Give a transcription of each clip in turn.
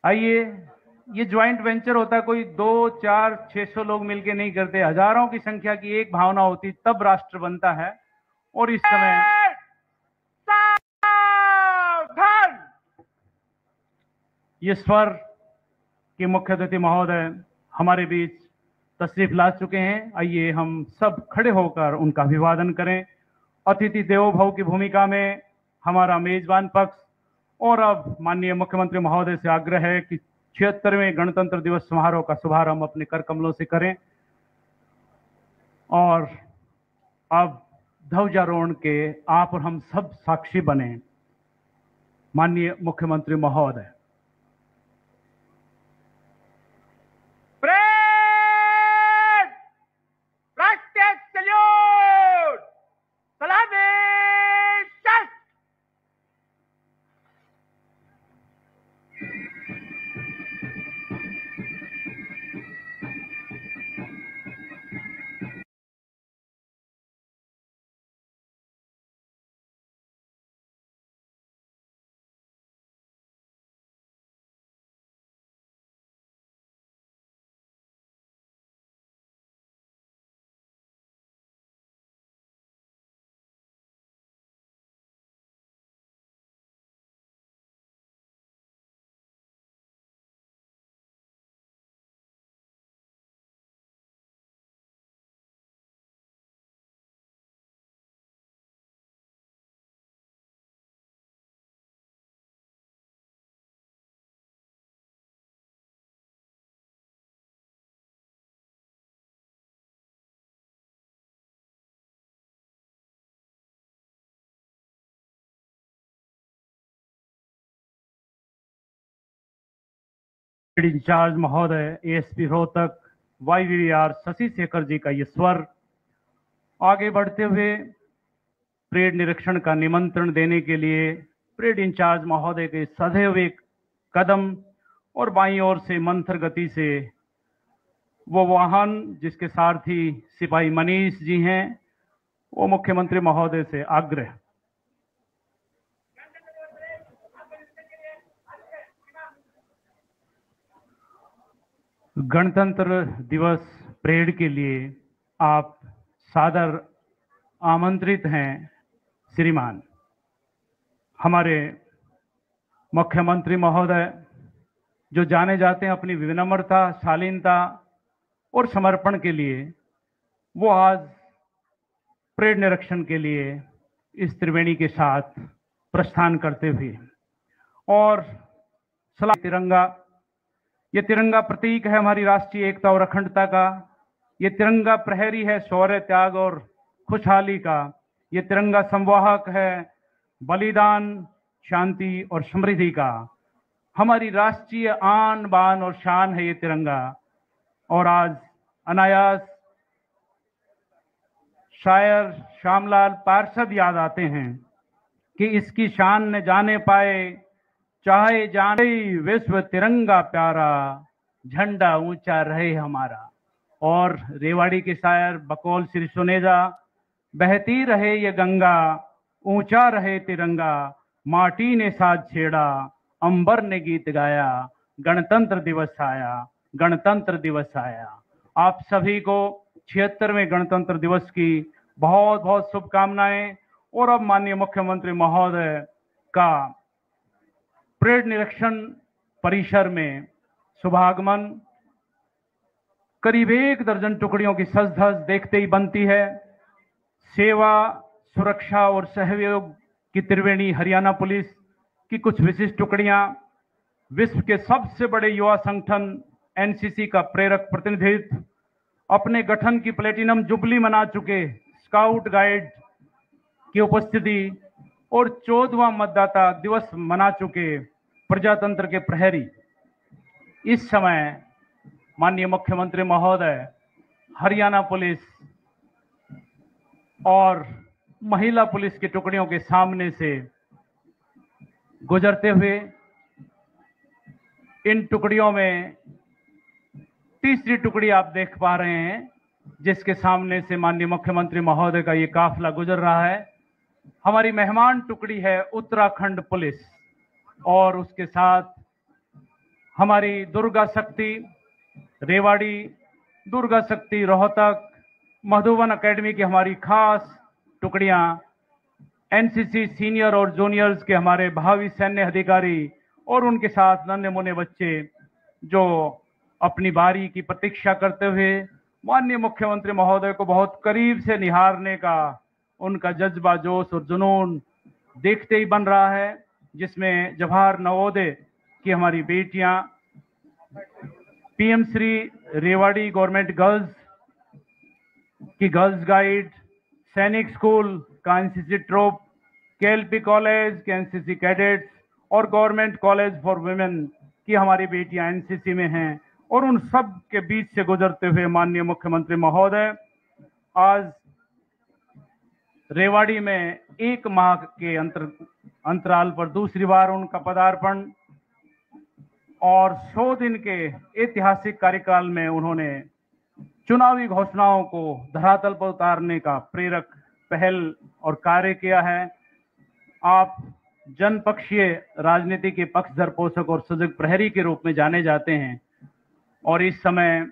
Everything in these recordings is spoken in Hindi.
आइए, ये ज्वाइंट वेंचर होता है, कोई 2, 4, 600 लोग मिलके नहीं करते, हजारों की संख्या की एक भावना होती, तब राष्ट्र बनता है। और इस समय ये स्वर के मुख्य अतिथि महोदय हमारे बीच तशरीफ ला चुके हैं। आइए हम सब खड़े होकर उनका अभिवादन करें। अतिथि देवो भव की भूमिका में हमारा मेजबान पक्ष और अब माननीय मुख्यमंत्री महोदय से आग्रह है कि 76वें गणतंत्र दिवस समारोह का शुभारंभ अपने कर कमलों से करें और अब ध्वजारोहण के आप और हम सब साक्षी बने। माननीय मुख्यमंत्री महोदय। राष्ट्रीय सल्यूट, सलामी शस्त्र। इंचार्ज महोदय एएसपी रोहतक वाईवीआर शशि शेखर जी का ये स्वर। आगे बढ़ते हुए परेड निरीक्षण का निमंत्रण देने के लिए परेड इंचार्ज महोदय के सधे हुए कदम और बाईं ओर से मंथर गति से वो वाहन जिसके सारथी सिपाही मनीष जी हैं, वो मुख्यमंत्री महोदय से आग्रह। गणतंत्र दिवस परेड के लिए आप सादर आमंत्रित हैं। श्रीमान हमारे मुख्यमंत्री महोदय जो जाने जाते हैं अपनी विनम्रता, शालीनता और समर्पण के लिए, वो आज परेड निरीक्षण के लिए इस त्रिवेणी के साथ प्रस्थान करते हुए और सलाम। तिरंगा, ये तिरंगा प्रतीक है हमारी राष्ट्रीय एकता और अखंडता का। ये तिरंगा प्रहरी है शौर्य, त्याग और खुशहाली का। ये तिरंगा संवाहक है बलिदान, शांति और समृद्धि का। हमारी राष्ट्रीय आन बान और शान है ये तिरंगा। और आज अनायास शायर श्यामलाल पार्षद याद आते हैं कि इसकी शान न जाने पाए चाहे जाने विश्व, तिरंगा प्यारा झंडा ऊंचा रहे हमारा। और रेवाड़ी के शायर बकौल श्री सुनेजा, बहती रहे ये गंगा ऊंचा रहे तिरंगा, माटी ने साज छेड़ा अंबर ने गीत गाया, गणतंत्र दिवस आया, गणतंत्र दिवस आया। आप सभी को 76वें गणतंत्र दिवस की बहुत बहुत शुभकामनाएं। और अब माननीय मुख्यमंत्री महोदय का परेड निरीक्षण परिसर में शुभागमन करीब 1 दर्जन टुकड़ियों की सज धज देखते ही बनती है। सेवा, सुरक्षा और सहयोग की त्रिवेणी हरियाणा पुलिस की कुछ विशिष्ट टुकड़ियां, विश्व के सबसे बड़े युवा संगठन एनसीसी का प्रेरक प्रतिनिधित्व, अपने गठन की प्लेटिनम जुबली मना चुके स्काउट गाइड की उपस्थिति और 14वां मतदाता दिवस मना चुके प्रजातंत्र के प्रहरी। इस समय माननीय मुख्यमंत्री महोदय हरियाणा पुलिस और महिला पुलिस की टुकड़ियों के सामने से गुजरते हुए, इन टुकड़ियों में तीसरी टुकड़ी आप देख पा रहे हैं जिसके सामने से माननीय मुख्यमंत्री महोदय का ये काफिला गुजर रहा है। हमारी मेहमान टुकड़ी है उत्तराखंड पुलिस और उसके साथ हमारी दुर्गा शक्ति रेवाड़ी, दुर्गा शक्ति रोहतक, मधुबन एकेडमी की हमारी खास टुकड़ियां, एनसीसी सीनियर और जूनियर्स के हमारे भावी सैन्य अधिकारी और उनके साथ नन्हे मुन्ने बच्चे जो अपनी बारी की प्रतीक्षा करते हुए माननीय मुख्यमंत्री महोदय को बहुत करीब से निहारने का उनका जज्बा, जोश और जुनून देखते ही बन रहा है, जिसमें जवाहर नवोदय की हमारी बेटियां, PM Shri Rewari government girls की गर्ल्स गाइड, सैनिक स्कूल का एनसीसी ट्रोप, केएलपी कॉलेज के एनसीसी कैडेट्स और गवर्नमेंट कॉलेज फॉर वुमेन की हमारी बेटियां एनसीसी में हैं, और उन सब के बीच से गुजरते हुए माननीय मुख्यमंत्री महोदय आज रेवाड़ी में 1 माह के अंतराल पर दूसरी बार उनका पदार्पण और 100 दिन के ऐतिहासिक कार्यकाल में उन्होंने चुनावी घोषणाओं को धरातल पर उतारने का प्रेरक पहल और कार्य किया है। आप जनपक्षीय राजनीति के पक्षधर पोषक और सजग प्रहरी के रूप में जाने जाते हैं, और इस समय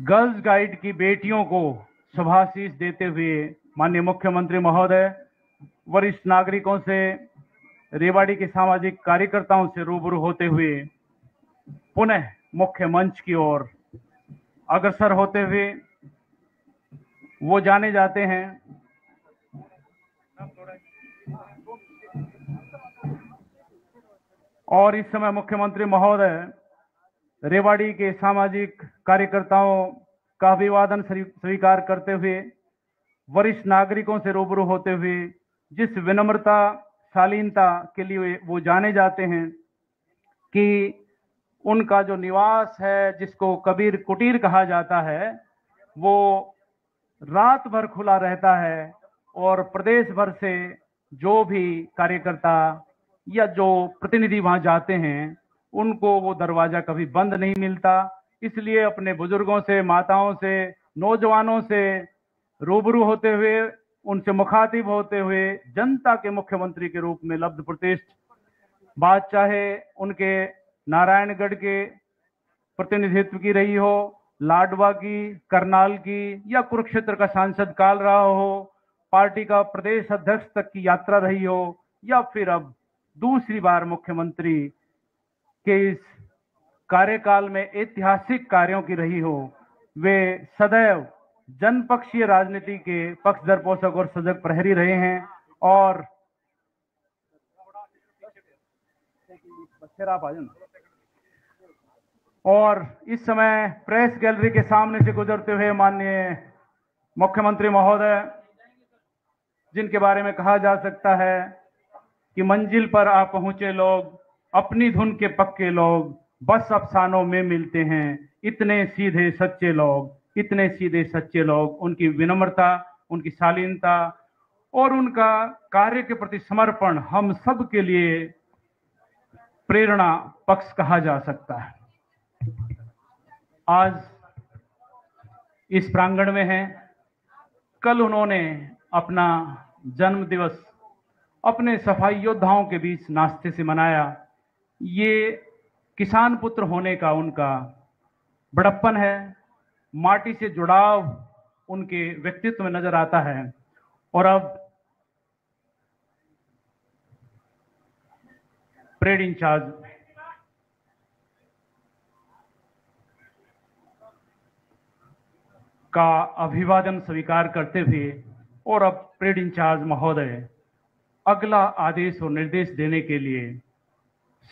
गर्ल्स गाइड की बेटियों को शुभाशीष देते हुए माननीय मुख्यमंत्री महोदय वरिष्ठ नागरिकों से, रेवाड़ी के सामाजिक कार्यकर्ताओं से रूबरू होते हुए पुनः मुख्य मंच की ओर अग्रसर होते हुए वो जाने जाते हैं। और इस समय मुख्यमंत्री महोदय रेवाड़ी के सामाजिक कार्यकर्ताओं का अभिवादन स्वीकार करते हुए वरिष्ठ नागरिकों से रूबरू होते हुए जिस विनम्रता, शालीनता के लिए वो जाने जाते हैं कि उनका जो निवास है, जिसको कबीर कुटीर कहा जाता है, वो रात भर खुला रहता है, और प्रदेश भर से जो भी कार्यकर्ता या जो प्रतिनिधि वहां जाते हैं उनको वो दरवाजा कभी बंद नहीं मिलता। इसलिए अपने बुजुर्गों से, माताओं से, नौजवानों से रूबरू होते हुए, उनसे मुखातिब होते हुए जनता के मुख्यमंत्री के रूप में लब्ध प्रतिष्ठ, बात चाहे उनके नारायणगढ़ के प्रतिनिधित्व की रही हो, लाडवा की, करनाल की, या कुरुक्षेत्र का सांसद काल रहा हो, पार्टी का प्रदेश अध्यक्ष तक की यात्रा रही हो, या फिर अब दूसरी बार मुख्यमंत्री के इस कार्यकाल में ऐतिहासिक कार्यों की रही हो, वे सदैव जनपक्षीय राजनीति के पक्षधर पोषक और सजग प्रहरी रहे हैं। और इस समय प्रेस गैलरी के सामने से गुजरते हुए माननीय मुख्यमंत्री महोदय, जिनके बारे में कहा जा सकता है कि मंजिल पर आ पहुंचे लोग, अपनी धुन के पक्के लोग, बस अफसानों में मिलते हैं, इतने सीधे सच्चे लोग, इतने सीधे सच्चे लोग। उनकी विनम्रता, उनकी शालीनता और उनका कार्य के प्रति समर्पण हम सब के लिए प्रेरणा पक्ष कहा जा सकता है। आज इस प्रांगण में हैं, कल उन्होंने अपना जन्म दिवस अपने सफाई योद्धाओं के बीच नाश्ते से मनाया। ये किसान पुत्र होने का उनका बड़प्पन है, माटी से जुड़ाव उनके व्यक्तित्व में नजर आता है। और अब परेड इंचार्ज का अभिवादन स्वीकार करते हुए और अब परेड इंचार्ज महोदय अगला आदेश और निर्देश देने के लिए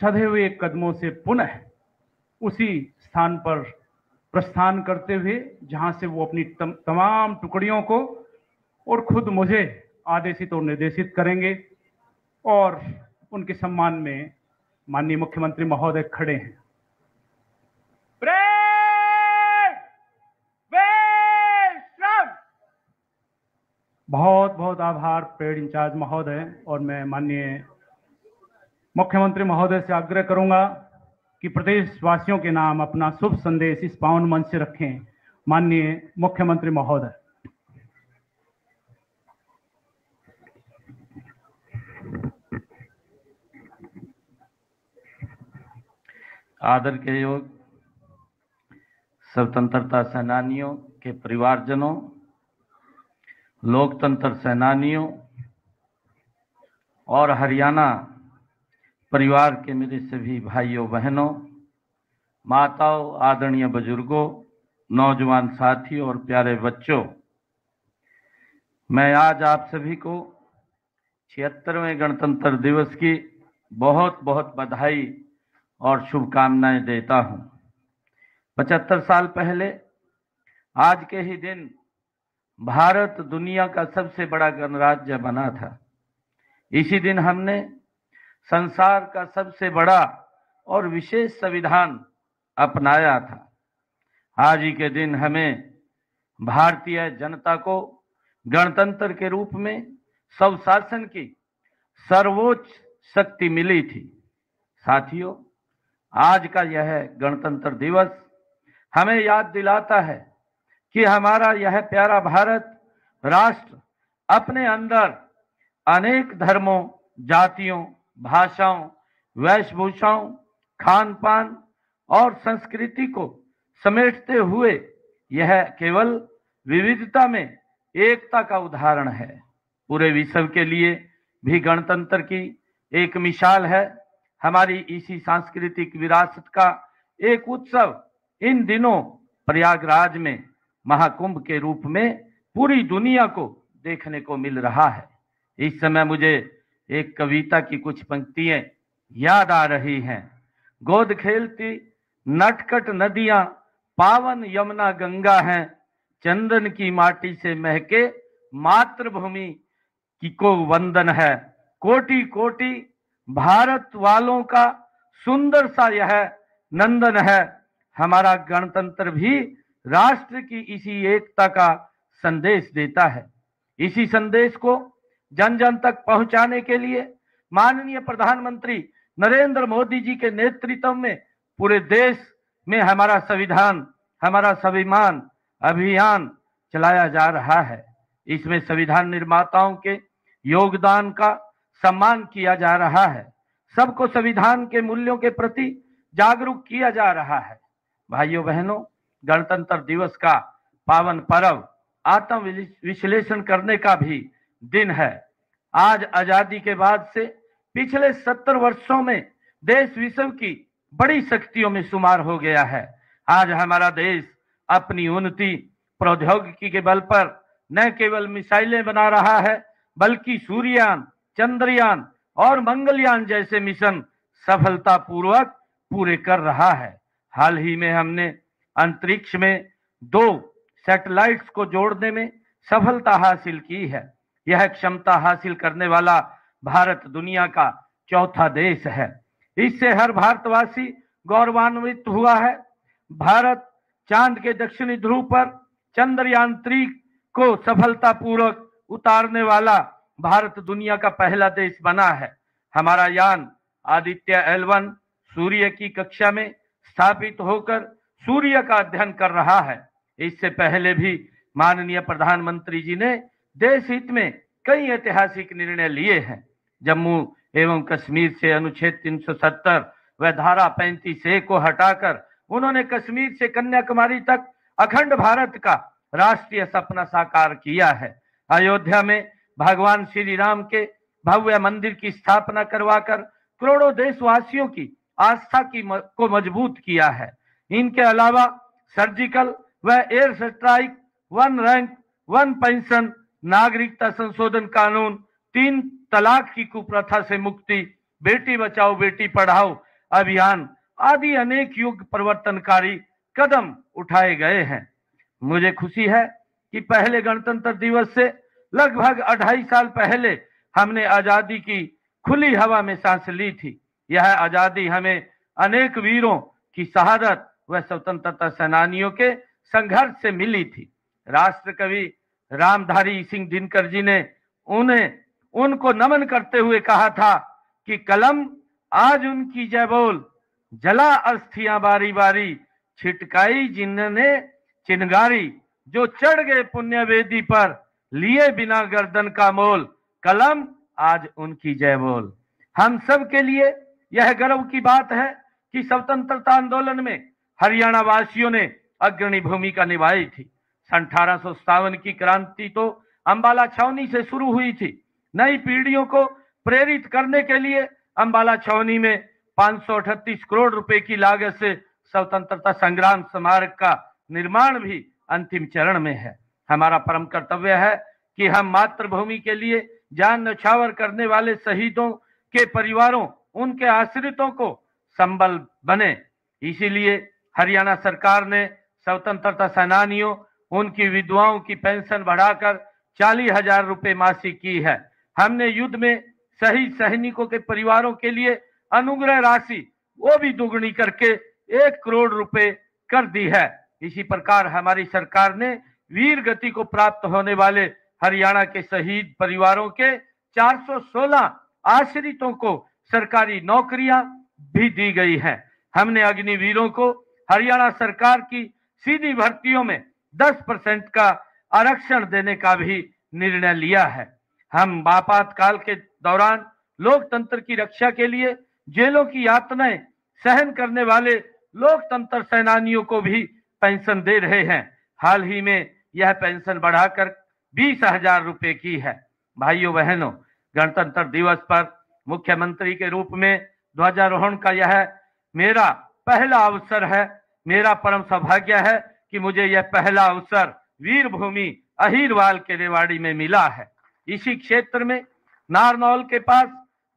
सधे हुए कदमों से पुनः उसी स्थान पर प्रस्थान करते हुए जहां से वो अपनी तमाम टुकड़ियों को और खुद मुझे आदेशित और निर्देशित करेंगे, और उनके सम्मान में माननीय मुख्यमंत्री महोदय खड़े हैं। बहुत बहुत आभार परेड इंचार्ज महोदय। और मैं माननीय मुख्यमंत्री महोदय से आग्रह करूंगा कि प्रदेश वासियों के नाम अपना शुभ संदेश इस पावन मंच से रखें। माननीय मुख्यमंत्री महोदय। आदर के योग स्वतंत्रता सेनानियों के परिवारजनों, लोकतंत्र सेनानियों और हरियाणा परिवार के मेरे सभी भाइयों बहनों, माताओं, आदरणीय बुजुर्गों, नौजवान साथियों और प्यारे बच्चों, मैं आज आप सभी को 76वें गणतंत्र दिवस की बहुत बहुत बधाई और शुभकामनाएं देता हूं। 75 साल पहले आज के ही दिन भारत दुनिया का सबसे बड़ा गणराज्य बना था। इसी दिन हमने संसार का सबसे बड़ा और विशेष संविधान अपनाया था। आज ही के दिन हमें भारतीय जनता को गणतंत्र के रूप में स्वशासन की सर्वोच्च शक्ति मिली थी। साथियों, आज का यह गणतंत्र दिवस हमें याद दिलाता है कि हमारा यह प्यारा भारत राष्ट्र अपने अंदर अनेक धर्मों, जातियों, भाषाओं, वेशभूषाओं, खान पान और संस्कृति को समेटते हुए यह केवल विविधता में एकता का उदाहरण है। पूरे विश्व के लिए भी गणतंत्र की एक मिसाल है। हमारी इसी सांस्कृतिक विरासत का एक उत्सव इन दिनों प्रयागराज में महाकुंभ के रूप में पूरी दुनिया को देखने को मिल रहा है। इस समय मुझे एक कविता की कुछ पंक्तियां याद आ रही हैं। गोद खेलती नटखट नदियां पावन यमुना गंगा हैं, चंदन की माटी से महके मातृभूमि की को वंदन है। कोटि कोटि भारत वालों का सुंदर सा यह नंदन है। हमारा गणतंत्र भी राष्ट्र की इसी एकता का संदेश देता है। इसी संदेश को जन जन तक पहुंचाने के लिए माननीय प्रधानमंत्री नरेंद्र मोदी जी के नेतृत्व में पूरे देश में हमारा संविधान, हमारा स्वाभिमान अभियान चलाया जा रहा है। इसमें संविधान निर्माताओं के योगदान का सम्मान किया जा रहा है। सबको संविधान के मूल्यों के प्रति जागरूक किया जा रहा है। भाइयों बहनों, गणतंत्र दिवस का पावन पर्व आत्म विश्लेषण करने का भी दिन है। आज आजादी के बाद से पिछले 70 वर्षों में देश विश्व की बड़ी शक्तियों में शुमार हो गया है। आज हमारा देश अपनी उन्नति प्रौद्योगिकी के बल पर न केवल मिसाइलें बना रहा है, बल्कि सूर्ययान, चंद्रयान और मंगलयान जैसे मिशन सफलतापूर्वक पूरे कर रहा है। हाल ही में हमने अंतरिक्ष में 2 सैटेलाइट्स को जोड़ने में सफलता हासिल की है। यह क्षमता हासिल करने वाला भारत दुनिया का चौथा देश है। इससे हर भारतवासी गौरवान्वित हुआ है। भारत चांद के दक्षिणी ध्रुव पर चंद्रयान 3 को सफलतापूर्वक उतारने वाला भारत दुनिया का पहला देश बना है। हमारा यान आदित्य L1 सूर्य की कक्षा में स्थापित होकर सूर्य का अध्ययन कर रहा है। इससे पहले भी माननीय प्रधानमंत्री जी ने देश हित में कई ऐतिहासिक निर्णय लिए हैं। जम्मू एवं कश्मीर से अनुच्छेद 370 व धारा 35A को हटाकर उन्होंने कश्मीर से कन्याकुमारी तक अखंड भारत का राष्ट्रीय सपना साकार किया है। अयोध्या में भगवान श्री राम के भव्य मंदिर की स्थापना करवाकर करोड़ों देशवासियों की आस्था को मजबूत किया है। इनके अलावा सर्जिकल व एयर स्ट्राइक, 1 रैंक 1 पेंशन, नागरिकता संशोधन कानून, 3 तलाक की कुप्रथा से मुक्ति, बेटी बचाओ बेटी पढ़ाओ अभियान आदि अनेक युग परिवर्तनकारी कदम उठाए गए हैं। मुझे खुशी है कि पहले गणतंत्र दिवस से लगभग 2.5 साल पहले हमने आजादी की खुली हवा में सांस ली थी। यह आजादी हमें अनेक वीरों की शहादत व स्वतंत्रता सेनानियों के संघर्ष से मिली थी। राष्ट्र कवि रामधारी सिंह दिनकर जी ने उनको नमन करते हुए कहा था कि कलम आज उनकी जय बोल, जला अस्थियां बारी बारी, छिटकाई जिन्होंने चिनगारी, जो चढ़ गए पुण्य वेदी पर, लिए बिना गर्दन का मोल, कलम आज उनकी जय बोल। हम सब के लिए यह गर्व की बात है कि स्वतंत्रता आंदोलन में हरियाणा वासियों ने अग्रणी भूमिका निभाई थी। 1857 की क्रांति तो अंबाला छावनी से शुरू हुई थी। नई पीढ़ियों को प्रेरित करने के लिए अंबाला छावनी में 538 करोड़ रुपए की लागत से स्वतंत्रता संग्राम स्मारक का निर्माण भी अंतिम चरण में है। हमारा परम कर्तव्य है कि हम मातृभूमि के लिए जान न्यौछावर करने वाले शहीदों के परिवारों, उनके आश्रितों को संबल बने। इसीलिए हरियाणा सरकार ने स्वतंत्रता सेनानियों, उनकी विधवाओं की पेंशन बढ़ाकर 40,000 रुपए मासिक की है। हमने युद्ध में शहीद सैनिकों के परिवारों के लिए अनुग्रह राशि वो भी दुगनी करके 1 करोड़ रुपए कर दी है। इसी प्रकार हमारी सरकार ने वीर गति को प्राप्त होने वाले हरियाणा के शहीद परिवारों के 416 आश्रितों को सरकारी नौकरियां भी दी गई हैं। हमने अग्निवीरों को हरियाणा सरकार की सीधी भर्तियों में 10% का आरक्षण देने का भी निर्णय लिया है। हम आपातकाल के दौरान लोकतंत्र की रक्षा के लिए जेलों की यातनाएं सहन करने वाले लोकतंत्र सेनानियों को भी पेंशन दे रहे हैं। हाल ही में यह पेंशन बढ़ाकर 20,000 रुपए की है। भाइयों बहनों, गणतंत्र दिवस पर मुख्यमंत्री के रूप में ध्वजारोहण का यह मेरा पहला अवसर है। मेरा परम सौभाग्य है कि मुझे यह पहला अवसर वीरभूमि अहिरवाल के रेवाड़ी में मिला है। इसी क्षेत्र में नारनौल के पास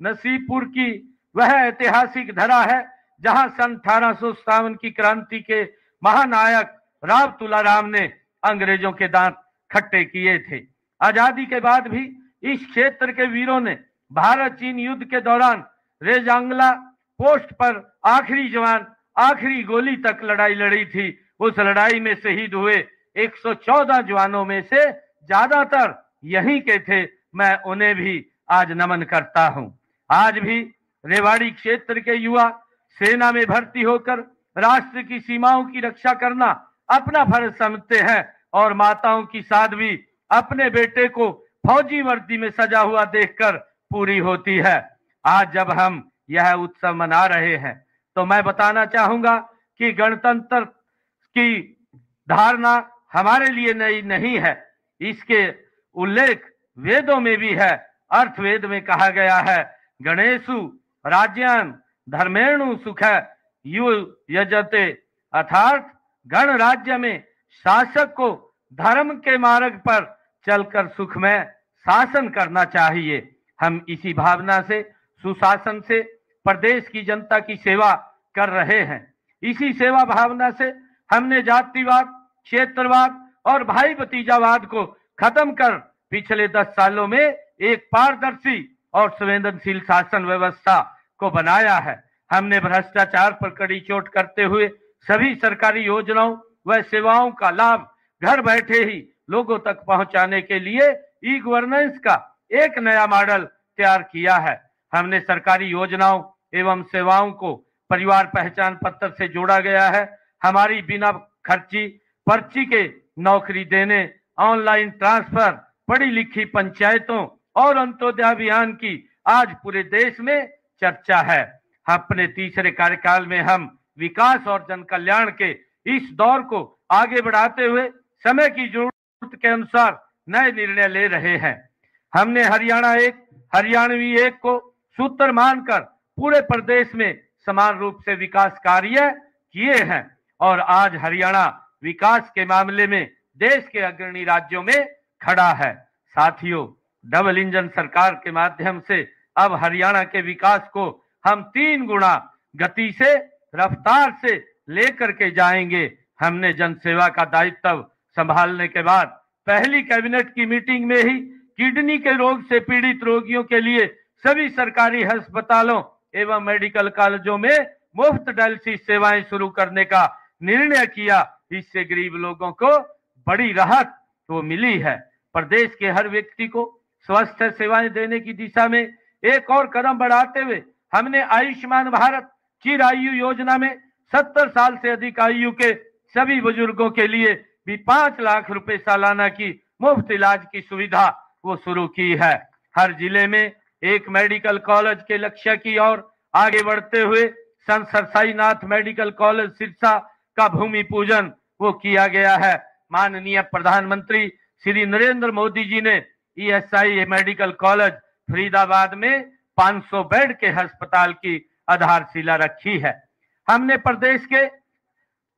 नसीबपुर की वह ऐतिहासिक धरा है जहां सन 1857 की क्रांति के महानायक राव तुलाराम ने अंग्रेजों के दांत खट्टे किए थे। आजादी के बाद भी इस क्षेत्र के वीरों ने भारत चीन युद्ध के दौरान रेजांगला पोस्ट पर आखिरी जवान आखिरी गोली तक लड़ाई लड़ी थी। उस लड़ाई में शहीद हुए 114 जवानों में से ज्यादातर यहीं के थे। मैं उन्हें भी आज नमन करता हूं। आज भी रेवाड़ी क्षेत्र के युवा सेना में भर्ती होकर राष्ट्र की सीमाओं की रक्षा करना अपना फर्ज समझते हैं और माताओं की साध्वी अपने बेटे को फौजी वर्दी में सजा हुआ देखकर पूरी होती है। आज जब हम यह उत्सव मना रहे हैं तो मैं बताना चाहूंगा कि गणतंत्र की धारणा हमारे लिए नई नहीं है। इसके उल्लेख वेदों में भी है। अर्थवेद में कहा गया है, गणेशु राज्यान धर्मेणु सुख यु यजते, अर्थात गण राज्य में शासक को धर्म के मार्ग पर चलकर सुख में शासन करना चाहिए। हम इसी भावना से सुशासन से प्रदेश की जनता की सेवा कर रहे हैं। इसी सेवा भावना से हमने जातिवाद, क्षेत्रवाद और भाई भतीजावाद को खत्म कर पिछले 10 सालों में एक पारदर्शी और संवेदनशील शासन व्यवस्था को बनाया है। हमने भ्रष्टाचार पर कड़ी चोट करते हुए सभी सरकारी योजनाओं व सेवाओं का लाभ घर बैठे ही लोगों तक पहुंचाने के लिए ई गवर्नेंस का एक नया मॉडल तैयार किया है। हमने सरकारी योजनाओं एवं सेवाओं को परिवार पहचान पत्र से जोड़ा गया है। हमारी बिना खर्ची पर्ची के नौकरी देने, ऑनलाइन ट्रांसफर, पढ़ी लिखी पंचायतों और अंत्योदय अभियान की आज पूरे देश में चर्चा है। अपने तीसरे कार्यकाल में हम विकास और जन कल्याण के इस दौर को आगे बढ़ाते हुए समय की जरूरत के अनुसार नए निर्णय ले रहे हैं। हमने हरियाणा एक, हरियाणवी एक को सूत्र मानकर पूरे प्रदेश में समान रूप से विकास कार्य किए हैं और आज हरियाणा विकास के मामले में देश के अग्रणी राज्यों में खड़ा है। साथियों, डबल इंजन सरकार के माध्यम से अब हरियाणा के विकास को हम 3 गुना गति से, रफ्तार से लेकर के जाएंगे। हमने जनसेवा का दायित्व संभालने के बाद पहली कैबिनेट की मीटिंग में ही किडनी के रोग से पीड़ित रोगियों के लिए सभी सरकारी अस्पतालों एवं मेडिकल कॉलेजों में मुफ्त डायलिसिस सेवाएं शुरू करने का निर्णय किया। इससे गरीब लोगों को बड़ी राहत तो मिली है। प्रदेश के हर व्यक्ति को स्वास्थ्य सेवाएं देने की दिशा में एक और कदम बढ़ाते हुए हमने आयुष्मान भारत चिरायु योजना में 70 साल से अधिक आयु के सभी बुजुर्गों के लिए भी 5 लाख रुपए सालाना की मुफ्त इलाज की सुविधा वो शुरू की है। हर जिले में एक मेडिकल कॉलेज के लक्ष्य की ओर आगे बढ़ते हुए संत सरसाईनाथ मेडिकल कॉलेज सिरसा का भूमि पूजन वो किया गया है। माननीय प्रधानमंत्री श्री नरेंद्र मोदी जी ने ईएसआई मेडिकल कॉलेज फरीदाबाद में 500 बेड के अस्पताल की आधारशिला रखी है। हमने प्रदेश के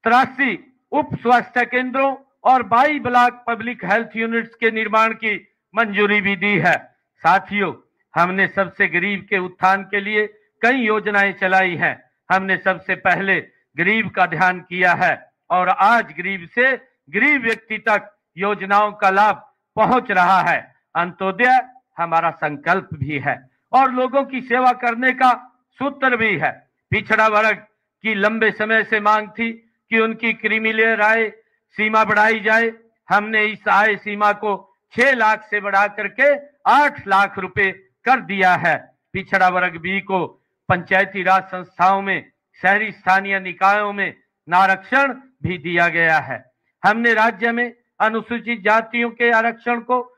83 उप स्वास्थ्य केंद्रों और 22 ब्लॉक पब्लिक हेल्थ यूनिट्स के निर्माण की मंजूरी भी दी है। साथियों, हमने सबसे गरीब के उत्थान के लिए कई योजनाएं चलाई हैं। हमने सबसे पहले गरीब का ध्यान किया है और आज गरीब से गरीब व्यक्ति तक योजनाओं का लाभ पहुंच रहा है। अंत्योदय हमारा संकल्प भी है और लोगों की सेवा करने का सूत्र भी है। पिछड़ा वर्ग की लंबे समय से मांग थी कि उनकी क्रीमीलेयर आय सीमा बढ़ाई जाए। हमने इस आय सीमा को 6 लाख से बढ़ा करके 8 लाख रुपए कर दिया है। पिछड़ा वर्ग बी को पंचायती राज संस्थाओं में, शहरी स्थानीय निकायों में आरक्षण भी दिया गया है। हमने राज्य में अनुसूचित जातियों के आरक्षण को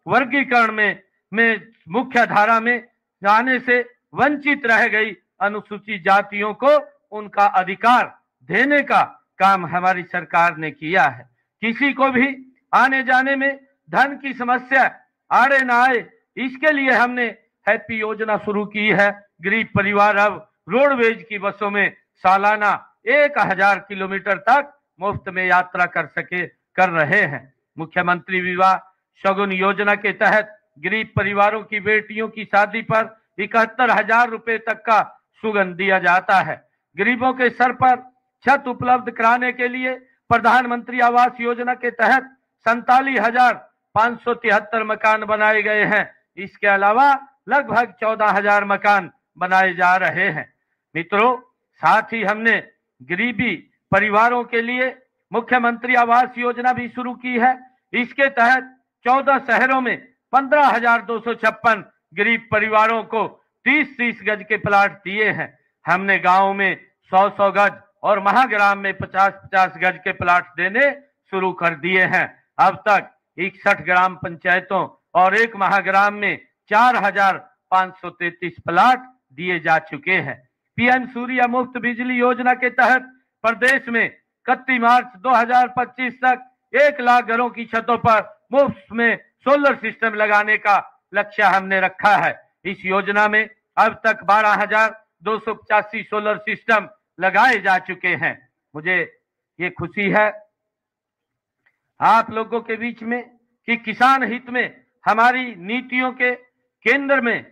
वर्गीकरण में मुख्य धारा में जाने से वंचित रह गई अनुसूचित जातियों को उनका अधिकार देने का काम हमारी सरकार ने किया है। किसी को भी आने जाने में धन की समस्या आड़े ना आए, इसके लिए हमने हैप्पी योजना शुरू की है। गरीब परिवार अब रोडवेज की बसों में सालाना 1000 किलोमीटर तक मुफ्त में यात्रा कर रहे हैं। मुख्यमंत्री विवाह शगुन योजना के तहत गरीब परिवारों की बेटियों की शादी पर 71,000 रुपए तक का सुगन दिया जाता है। गरीबों के सर पर छत उपलब्ध कराने के लिए प्रधानमंत्री आवास योजना के तहत 47,573 मकान बनाए गए हैं। इसके अलावा लगभग 14,000 मकान बनाए जा रहे हैं। मित्रों, साथ ही हमने गरीबी परिवारों के लिए मुख्यमंत्री आवास योजना भी शुरू की है। इसके तहत 14 शहरों में 15,256 गरीब परिवारों को 30-30 गज के प्लाट दिए हैं। हमने गांव में 100-100 गज और महाग्राम में 50-50 गज के प्लाट देने शुरू कर दिए हैं। अब तक 61 ग्राम पंचायतों और 1 महाग्राम में 4,533 प्लाट दिए जा चुके हैं। पीएम सूर्य मुफ्त बिजली योजना के तहत प्रदेश में 31 मार्च 2025 तक 1 लाख घरों की छतों पर मुफ्त में सोलर सिस्टम लगाने का लक्ष्य हमने रखा है। इस योजना में अब तक 12,285 सोलर सिस्टम लगाए जा चुके हैं। मुझे ये खुशी है आप लोगों के बीच में कि किसान हित में हमारी नीतियों के केंद्र में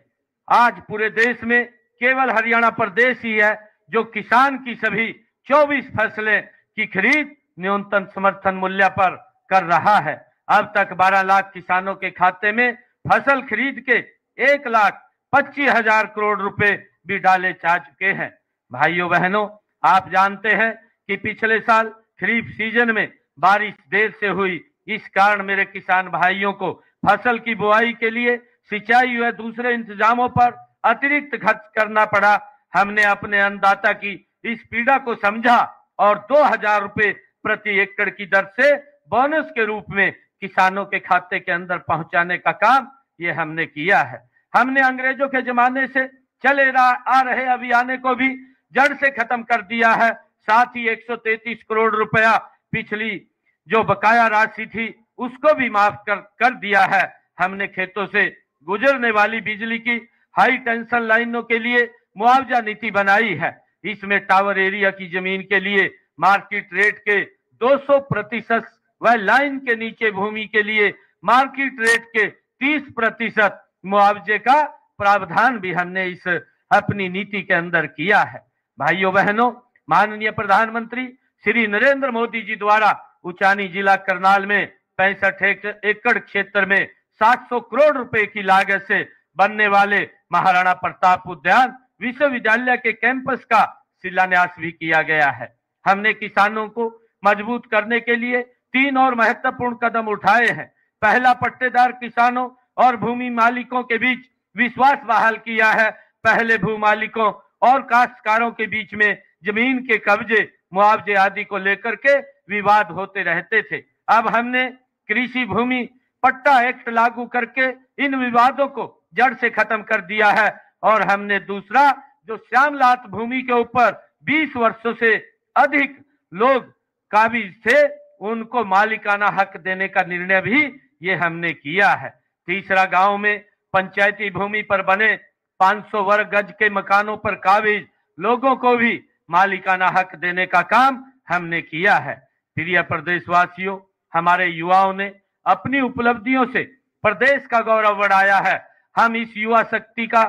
आज पूरे देश में केवल हरियाणा प्रदेश ही है जो किसान की सभी 24 फसलें की खरीद न्यूनतम समर्थन मूल्य पर कर रहा है। अब तक 12 लाख किसानों के खाते में फसल खरीद के 1,25,000 करोड़ रुपए भी डाले जा चुके हैं। भाइयों बहनों, आप जानते हैं कि पिछले साल खरीफ सीजन में बारिश देर से हुई, इस कारण मेरे किसान भाइयों को फसल की बुआई के लिए सिंचाई व दूसरे इंतजामों पर अतिरिक्त खर्च करना पड़ा। हमने अपने अन्नदाता की इस पीड़ा को समझा और 2,000 रुपए प्रति एकड़ की दर से बोनस के रूप में किसानों के खाते के अंदर पहुंचाने का काम ये हमने किया है। हमने अंग्रेजों के जमाने से चले आ रहे अभियान को भी जड़ से खत्म कर दिया है। साथ ही 133 करोड़ रुपया पिछली जो बकाया राशि थी उसको भी माफ कर दिया है। हमने खेतों से गुजरने वाली बिजली की हाई टेंशन लाइनों के लिए मुआवजा नीति बनाई है। इसमें टावर एरिया की जमीन के लिए मार्केट रेट के 200% व लाइन के नीचे भूमि के लिए मार्केट रेट के 30% मुआवजे का प्रावधान भी हमने इस अपनी नीति के अंदर किया है। भाइयों बहनों, माननीय प्रधानमंत्री श्री नरेंद्र मोदी जी द्वारा उचानी जिला करनाल में 65 एकड़ क्षेत्र में 700 करोड़ रुपए की लागत से बनने वाले महाराणा प्रताप उद्यान विश्वविद्यालय के कैंपस का शिलान्यास भी किया गया है। हमने किसानों को मजबूत करने के लिए 3 और महत्वपूर्ण कदम उठाए हैं। पहला, पट्टेदार किसानों और भूमि मालिकों के बीच विश्वास बहाल किया है। पहले भू मालिकों और काश्तकारों के बीच में जमीन के कब्जे, मुआवजे आदि को लेकर के विवाद होते रहते थे। अब हमने कृषि भूमि पट्टा एक्ट लागू करके इन विवादों को जड़ से खत्म कर दिया है। और हमने दूसरा, जो श्यामलात भूमि के ऊपर 20 वर्षों से अधिक लोग काबिज थे, उनको मालिकाना हक देने का निर्णय भी ये हमने किया है। तीसरा, गांव में पंचायती भूमि पर बने 500 वर्ग गज के मकानों पर काबिज लोगों को भी मालिकाना हक देने का काम हमने किया है। प्रिय प्रदेशवासियों, हमारे युवाओं ने अपनी उपलब्धियों से प्रदेश का गौरव बढ़ाया है। हम इस युवा शक्ति का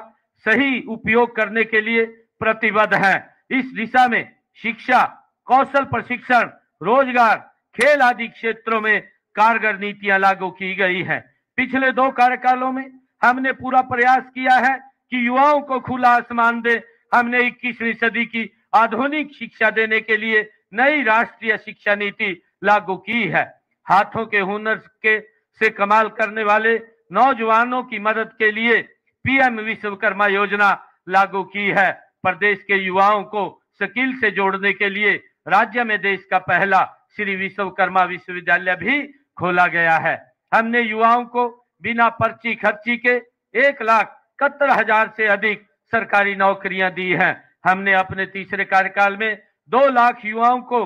सही उपयोग करने के लिए प्रतिबद्ध हैं। इस दिशा में शिक्षा, कौशल प्रशिक्षण, रोजगार, खेल आदि क्षेत्रों में कारगर नीतियां लागू की गई हैं। पिछले 2 कार्यकालों में हमने पूरा प्रयास किया है कि युवाओं को खुला आसमान दे। हमने 21वीं सदी की आधुनिक शिक्षा देने के लिए नई राष्ट्रीय शिक्षा नीति लागू की है। हाथों के हुनर से कमाल करने वाले नौजवानों की मदद के लिए पीएम विश्वकर्मा योजना लागू की है। प्रदेश के युवाओं को स्किल से जोड़ने के लिए राज्य में देश का पहला श्री विश्वकर्मा विश्वविद्यालय भी खोला गया है। हमने युवाओं को बिना पर्ची खर्ची के 1,71,000 से अधिक सरकारी नौकरियां दी हैं। हमने अपने तीसरे कार्यकाल में 2 लाख युवाओं को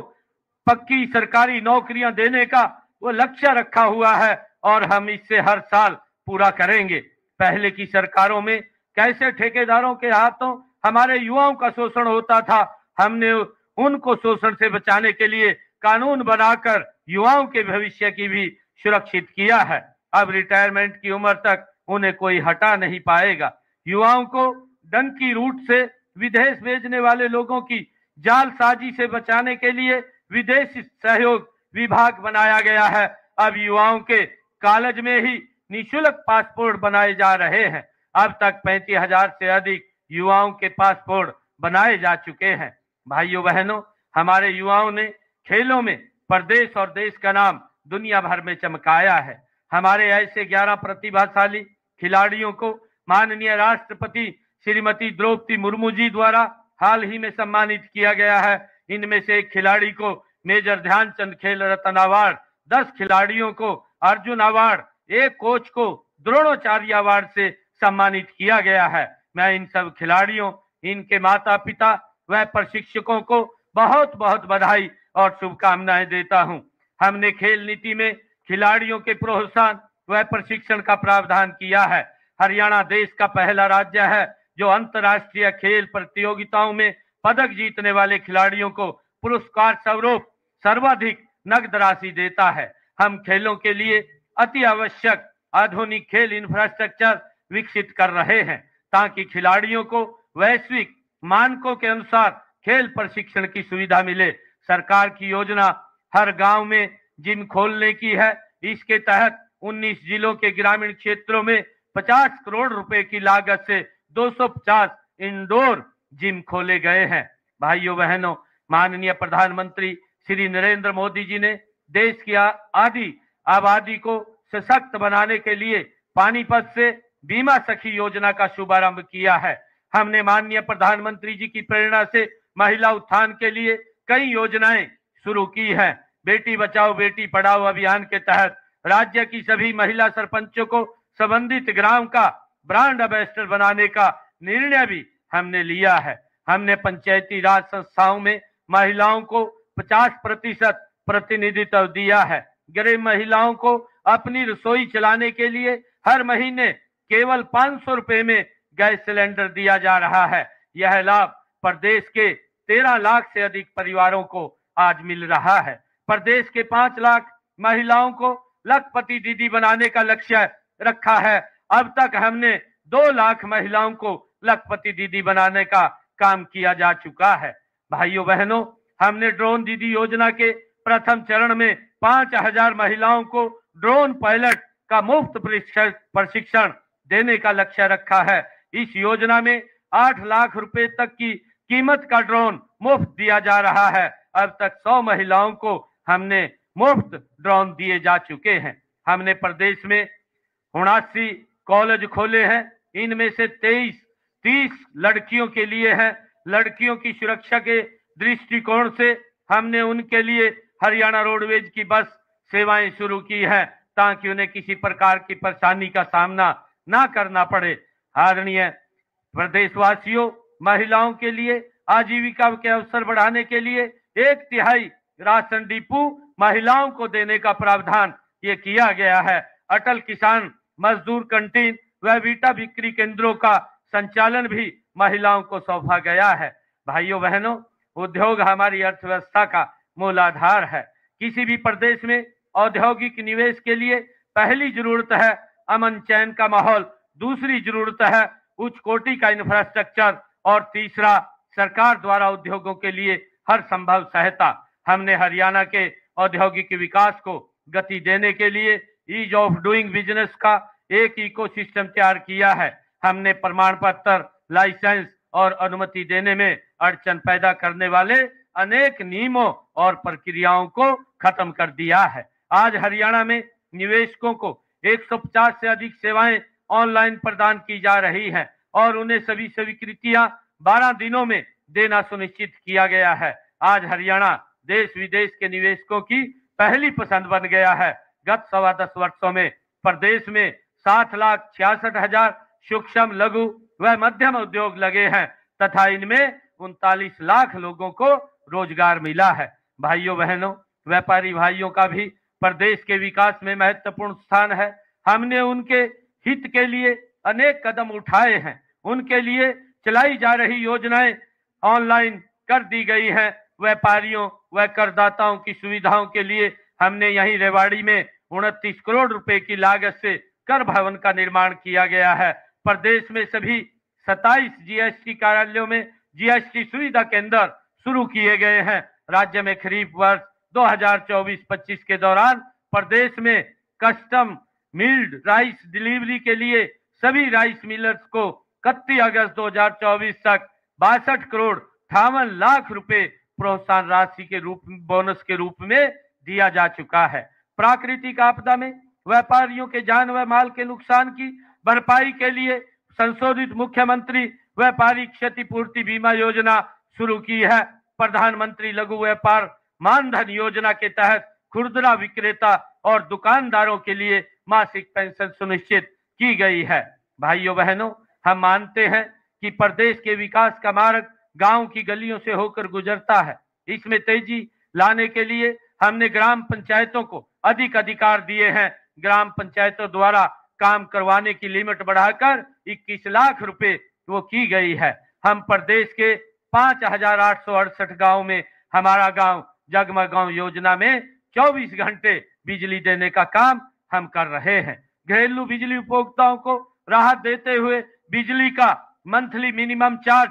पक्की सरकारी नौकरियां देने का वो लक्ष्य रखा हुआ है और हम इससे हर साल पूरा करेंगे। पहले की सरकारों में कैसे ठेकेदारों के हाथों हमारे युवाओं का शोषण होता था, हमने उनको शोषण से बचाने के लिए कानून बनाकर युवाओं के भविष्य की भी सुरक्षित किया है। अब रिटायरमेंट की उम्र तक उन्हें कोई हटा नहीं पाएगा। युवाओं को डंकी रूट से विदेश भेजने वाले लोगों की जालसाजी से बचाने के लिए विदेशी सहयोग विभाग बनाया गया है। अब युवाओं के कॉलेज में ही निःशुल्क पासपोर्ट बनाए जा रहे हैं। अब तक 35,000 से अधिक युवाओं के पासपोर्ट बनाए जा चुके हैं। भाइयों बहनों, हमारे युवाओं ने खेलों में प्रदेश और देश का नाम दुनिया भर में चमकाया है। हमारे ऐसे 11 प्रतिभाशाली खिलाड़ियों को माननीय राष्ट्रपति श्रीमती द्रौपदी मुर्मू जी द्वारा हाल ही में सम्मानित किया गया है। इनमें से एक खिलाड़ी को मेजर ध्यानचंद खेल रत्न अवार्ड, 10 खिलाड़ियों को अर्जुन अवार्ड, एक कोच को द्रोणाचार्य अवार्ड से सम्मानित किया गया है। मैं इन सब खिलाड़ियों, इनके माता पिता व प्रशिक्षकों को बहुत बहुत बधाई और शुभकामनाएं देता हूं। हमने खेल नीति में खिलाड़ियों के प्रोत्साहन व प्रशिक्षण का प्रावधान किया है। हरियाणा देश का पहला राज्य है जो अंतर्राष्ट्रीय खेल प्रतियोगिताओं में पदक जीतने वाले खिलाड़ियों को पुरस्कार स्वरूप सर्वाधिक नकद राशि देता है। हम खेलों के लिए अति आवश्यक आधुनिक खेल इंफ्रास्ट्रक्चर विकसित कर रहे हैं ताकि खिलाड़ियों को वैश्विक मानकों के अनुसार खेल प्रशिक्षण की सुविधा मिले। सरकार की योजना हर गांव में जिम खोलने की है। इसके तहत 19 जिलों के ग्रामीण क्षेत्रों में 50 करोड़ रुपए की लागत से 250 इंडोर जिम खोले गए हैं। भाइयों बहनों, माननीय प्रधानमंत्री श्री नरेंद्र मोदी जी ने देश की आबादी को सशक्त बनाने के लिए पानीपत से बीमा सखी योजना का शुभारंभ किया है। हमने माननीय प्रधानमंत्री जी की प्रेरणा से महिला उत्थान के लिए कई योजनाएं शुरू की हैं। बेटी बचाओ बेटी पढ़ाओ अभियान के तहत राज्य की सभी महिला सरपंचों को संबंधित ग्राम का ब्रांड एम्बेसडर बनाने का निर्णय भी हमने लिया है। हमने पंचायती राज संस्थाओं में महिलाओं को 50% प्रतिनिधित्व दिया है। गरीब महिलाओं को अपनी रसोई चलाने के लिए हर महीने केवल 500 रुपए में गैस सिलेंडर दिया जा रहा है। यह लाभ प्रदेश के 13 लाख से अधिक परिवारों को आज मिल रहा है। प्रदेश के 5 लाख महिलाओं को लखपति दीदी बनाने का लक्ष्य रखा है। अब तक हमने 2 लाख महिलाओं को लखपति दीदी बनाने का काम किया जा चुका है। भाइयों बहनों, हमने ड्रोन दीदी योजना के प्रथम चरण में 5,000 महिलाओं को ड्रोन पायलट का मुफ्त प्रशिक्षण देने का लक्ष्य रखा है। इस योजना में 8 लाख रुपए तक की कीमत का ड्रोन मुफ्त दिया जा रहा है। अब तक 100 महिलाओं को हमने मुफ्त ड्रोन दिए जा चुके हैं। हमने प्रदेश में 79 कॉलेज खोले हैं। इनमें से 30 लड़कियों के लिए हैं। लड़कियों की सुरक्षा के दृष्टिकोण से हमने उनके लिए हरियाणा रोडवेज की बस सेवाएं शुरू की है ताकि उन्हें किसी प्रकार की परेशानी का सामना ना करना पड़े। आदरणीय प्रदेशवासियों, महिलाओं के लिए आजीविका के अवसर बढ़ाने के लिए 1/3 राशन डिपो महिलाओं को देने का प्रावधान ये किया गया है। अटल किसान मजदूर कैंटीन व वीटा बिक्री केंद्रों का संचालन भी महिलाओं को सौंपा गया है। भाइयों बहनों, उद्योग हमारी अर्थव्यवस्था का मूल आधार है। किसी भी प्रदेश में औद्योगिक निवेश के लिए पहली जरूरत है अमन चैन का माहौल, दूसरी जरूरत है उच्च कोटि का इंफ्रास्ट्रक्चर और तीसरा सरकार द्वारा उद्योगों के लिए हर संभव सहायता। हमने हरियाणा के औद्योगिक विकास को गति देने के लिए ईज ऑफ डूइंग बिजनेस का एक इकोसिस्टम तैयार किया है। हमने प्रमाण पत्र, लाइसेंस और अनुमति देने में अड़चन पैदा करने वाले अनेक नियमों और प्रक्रियाओं को खत्म कर दिया है। आज हरियाणा में निवेशकों को 150 से अधिक सेवाएं ऑनलाइन प्रदान की जा रही हैं और उन्हें सभी स्वीकृतियां 12 दिनों में देना सुनिश्चित किया गया है। आज हरियाणा देश विदेश के निवेशकों की पहली पसंद बन गया है। गत 10.25 वर्षों में प्रदेश में 7,66,000 सूक्ष्म, लघु व मध्यम उद्योग लगे हैं तथा इनमें 39 लाख लोगों को रोजगार मिला है। भाइयों बहनों, व्यापारी भाइयों का भी प्रदेश के विकास में महत्वपूर्ण स्थान है। हमने उनके हित के लिए अनेक कदम उठाए हैं। उनके लिए चलाई जा रही योजनाएं ऑनलाइन कर दी गई हैं। व्यापारियों व करदाताओं की सुविधाओं के लिए हमने यहीं रेवाड़ी में 29 करोड़ रुपए की लागत से कर भवन का निर्माण किया गया है। प्रदेश में सभी 27 जीएसटी कार्यालयों में जीएसटी सुविधा केंद्र शुरू किए गए हैं। राज्य में खरीफ वर्ष 2024-25 के दौरान प्रदेश में कस्टम मिल्ड राइस डिलीवरी के लिए सभी राइस मिलर्स को 31 अगस्त 2024 तक 62 करोड़ 58 लाख रुपए प्रोत्साहन राशि के रूप बोनस के रूप में दिया जा चुका है। प्राकृतिक आपदा में व्यापारियों के जान व माल के नुकसान की भरपाई के लिए संशोधित मुख्यमंत्री व्यापारी क्षतिपूर्ति बीमा योजना शुरू की है। प्रधानमंत्री लघु व्यापार मानधन योजना के तहत खुदरा विक्रेता और दुकानदारों के लिए मासिक पेंशन सुनिश्चित की गई है। भाइयों बहनों, हम मानते हैं कि प्रदेश के विकास का मार्ग गांव की गलियों से होकर गुजरता है। इसमें तेजी लाने के लिए हमने ग्राम पंचायतों को अधिक अधिकार दिए हैं। ग्राम पंचायतों द्वारा काम करवाने की लिमिट बढ़ाकर 21 लाख रुपए वो की गई है। हम प्रदेश के 5,868 गांव में हमारा गांव जगमग गांव योजना में 24 घंटे बिजली देने का काम हम कर रहे हैं। घरेलू बिजली उपभोक्ताओं को राहत देते हुए बिजली का मंथली मिनिमम चार्ज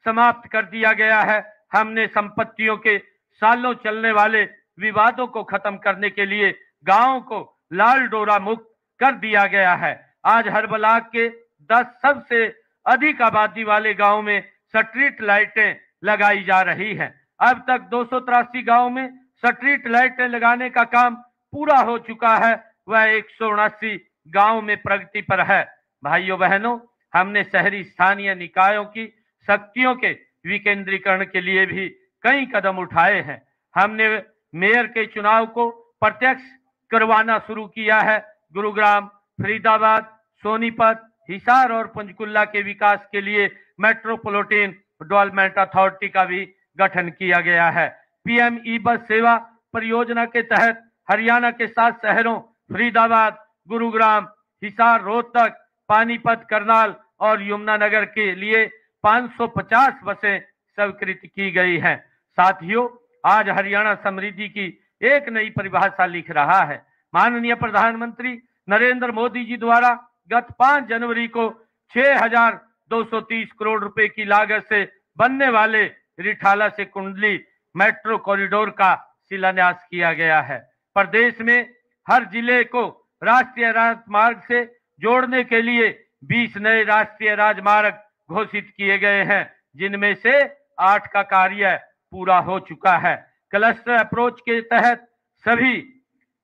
समाप्त कर दिया गया है। हमने संपत्तियों के सालों चलने वाले विवादों को खत्म करने के लिए गांव को लाल डोरा मुक्त कर दिया गया है। आज हर ब्लॉक के 10 सबसे अधिक आबादी वाले गांव में स्ट्रीट लाइटें लगाई जा रही हैं। अब तक 283 गांव में स्ट्रीट लाइटें लगाने का काम पूरा हो चुका है। वह 179 गांव में प्रगति पर है। भाइयों बहनों, हमने शहरी स्थानीय निकायों की शक्तियों के विकेंद्रीकरण के लिए भी कई कदम उठाए हैं। हमने मेयर के चुनाव को प्रत्यक्ष करवाना शुरू किया है। गुरुग्राम, फरीदाबाद, सोनीपत, हिसार और पंचकुला के विकास के लिए मेट्रोपॉलिटन डेवलपमेंट अथॉरिटी का भी गठन किया गया है। पीएम ई बस सेवा परियोजना के तहत हरियाणा के 7 शहरों फरीदाबाद, गुरुग्राम, हिसार, रोहतक, पानीपत, करनाल और यमुनानगर के लिए 550 बसें स्वीकृत की गई हैं। साथियों, आज हरियाणा समृद्धि की एक नई परिभाषा लिख रहा है। माननीय प्रधानमंत्री नरेंद्र मोदी जी द्वारा गत 5 जनवरी को 6,230 करोड़ रुपए की लागत से बनने वाले रिठाला से कुंडली मेट्रो कॉरिडोर का शिलान्यास किया गया है। प्रदेश में हर जिले को राष्ट्रीय राजमार्ग से जोड़ने के लिए 20 नए राष्ट्रीय राजमार्ग घोषित किए गए हैं, जिनमें से 8 का कार्य पूरा हो चुका है। क्लस्टर अप्रोच के तहत सभी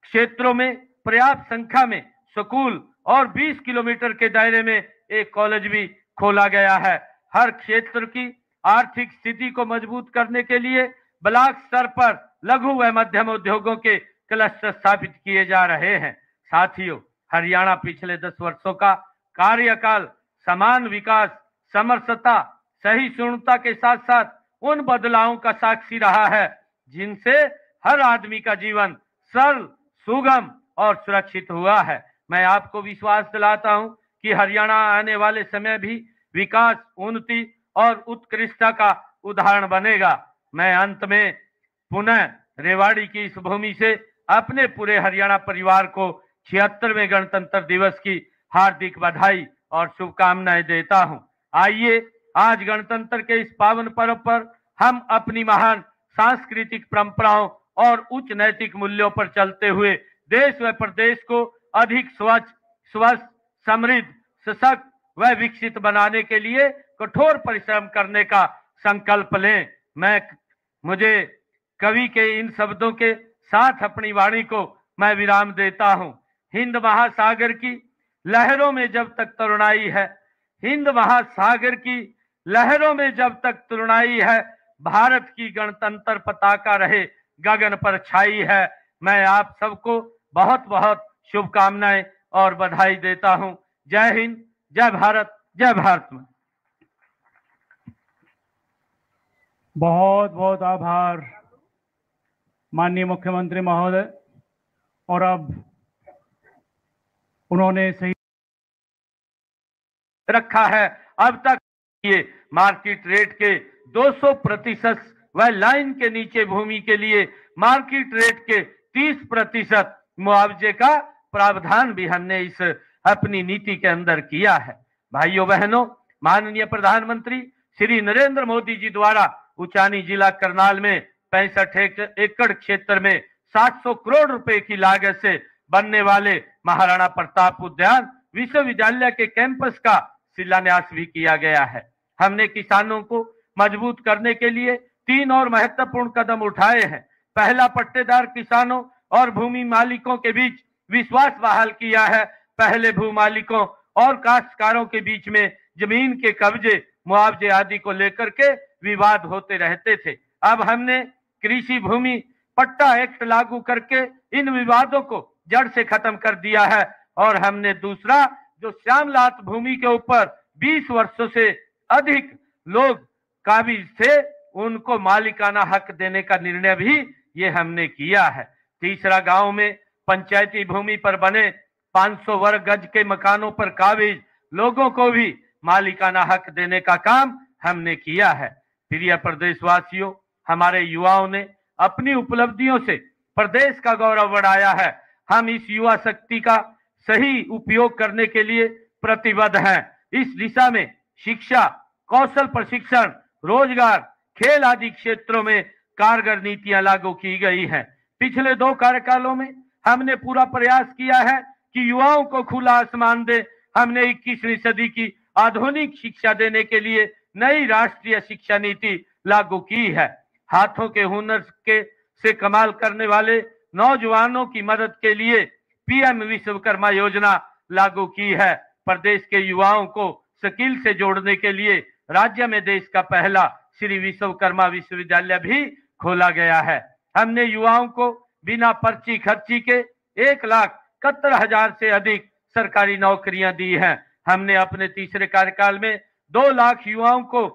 क्षेत्रों में पर्याप्त संख्या में स्कूल और 20 किलोमीटर के दायरे में एक कॉलेज भी खोला गया है। हर क्षेत्र की आर्थिक स्थिति को मजबूत करने के लिए ब्लॉक स्तर पर लघु व मध्यम उद्योगों के क्लस्टर स्थापित किए जा रहे हैं। साथियों, हरियाणा पिछले 10 वर्षों का कार्यकाल समान विकास, समरसता, सहिष्णुता के साथ साथ उन बदलावों का साक्षी रहा है जिनसे हर आदमी का जीवन सरल, सुगम और सुरक्षित हुआ है। मैं आपको विश्वास दिलाता हूं कि हरियाणा आने वाले समय भी विकास, उन्नति और उत्कृष्टता का उदाहरण बनेगा। मैं अंत में पुनः रेवाड़ी की इस भूमि से अपने पूरे हरियाणा परिवार को 76वें गणतंत्र दिवस की हार्दिक बधाई और शुभकामनाएं देता हूं। आइए आज गणतंत्र के इस पावन पर्व पर हम अपनी महान सांस्कृतिक परंपराओं और उच्च नैतिक मूल्यों पर चलते हुए देश व प्रदेश को अधिक स्वच्छ, स्वस्थ, समृद्ध, सशक्त व विकसित बनाने के लिए कठोर परिश्रम करने का संकल्प लें। मुझे कवि के इन शब्दों के साथ अपनी वाणी को मैं विराम देता हूं। हिंद महासागर की लहरों में जब तक तरुणाई है, हिंद महासागर की लहरों में जब तक तरुणाई है, भारत की गणतंत्र पताका रहे गगन पर छाई है। मैं आप सबको बहुत बहुत शुभकामनाएं और बधाई देता हूं। जय हिंद, जय भारत, जय भारत मां। बहुत बहुत आभार माननीय मुख्यमंत्री महोदय। और अब उन्होंने सही रखा है। अब तक ये मार्केट रेट के 200% व लाइन के नीचे भूमि के लिए मार्केट रेट के 30% मुआवजे का प्रावधान भी हमने इस अपनी नीति के अंदर किया है। भाइयों बहनों, माननीय प्रधानमंत्री श्री नरेंद्र मोदी जी द्वारा उचानी जिला करनाल में 65 एकड़ क्षेत्र में 700 करोड़ रुपए की लागत से बनने वाले महाराणा प्रताप उद्यान विश्वविद्यालय के कैंपस का शिलान्यास भी किया गया है। हमने किसानों को मजबूत करने के लिए 3 और महत्वपूर्ण कदम उठाए हैं। पहला, पट्टेदार किसानों और भूमि मालिकों के बीच विश्वास बहाल किया है। पहले भू मालिकों और काश्तकारों के बीच में जमीन के कब्जे, मुआवजे आदि को लेकर के विवाद होते रहते थे। अब हमने कृषि भूमि पट्टा एक्ट लागू करके इन विवादों को जड़ से खत्म कर दिया है। और हमने दूसरा, जो श्यामलात भूमि के ऊपर 20 वर्षों से अधिक लोग काबिज थे, उनको मालिकाना हक देने का निर्णय भी ये हमने किया है। तीसरा, गांव में पंचायती भूमि पर बने 500 वर्ग गज के मकानों पर काबिज लोगों को भी मालिकाना हक देने का काम हमने किया है। प्रिय प्रदेशवासियों, हमारे युवाओं ने अपनी उपलब्धियों से प्रदेश का गौरव बढ़ाया है। हम इस युवा शक्ति का सही उपयोग करने के लिए प्रतिबद्ध हैं। इस दिशा में शिक्षा, कौशल प्रशिक्षण, रोजगार, खेल आदि क्षेत्रों में कारगर नीतियां लागू की गई हैं। पिछले 2 कार्यकालों में हमने पूरा प्रयास किया है कि युवाओं को खुला आसमान दे। हमने 21वीं सदी की आधुनिक शिक्षा देने के लिए नई राष्ट्रीय शिक्षा नीति लागू की है। हाथों के हुनर से कमाल करने वाले नौजवानों की मदद के लिए पीएम विश्वकर्मा योजना लागू की है। प्रदेश के युवाओं को स्किल से जोड़ने के लिए राज्य में देश का पहला श्री विश्वकर्मा विश्वविद्यालय भी खोला गया है। हमने युवाओं को बिना पर्ची खर्ची के 1,71,000 से अधिक सरकारी नौकरियां दी हैं। हमने अपने तीसरे कार्यकाल में 2 लाख युवाओं को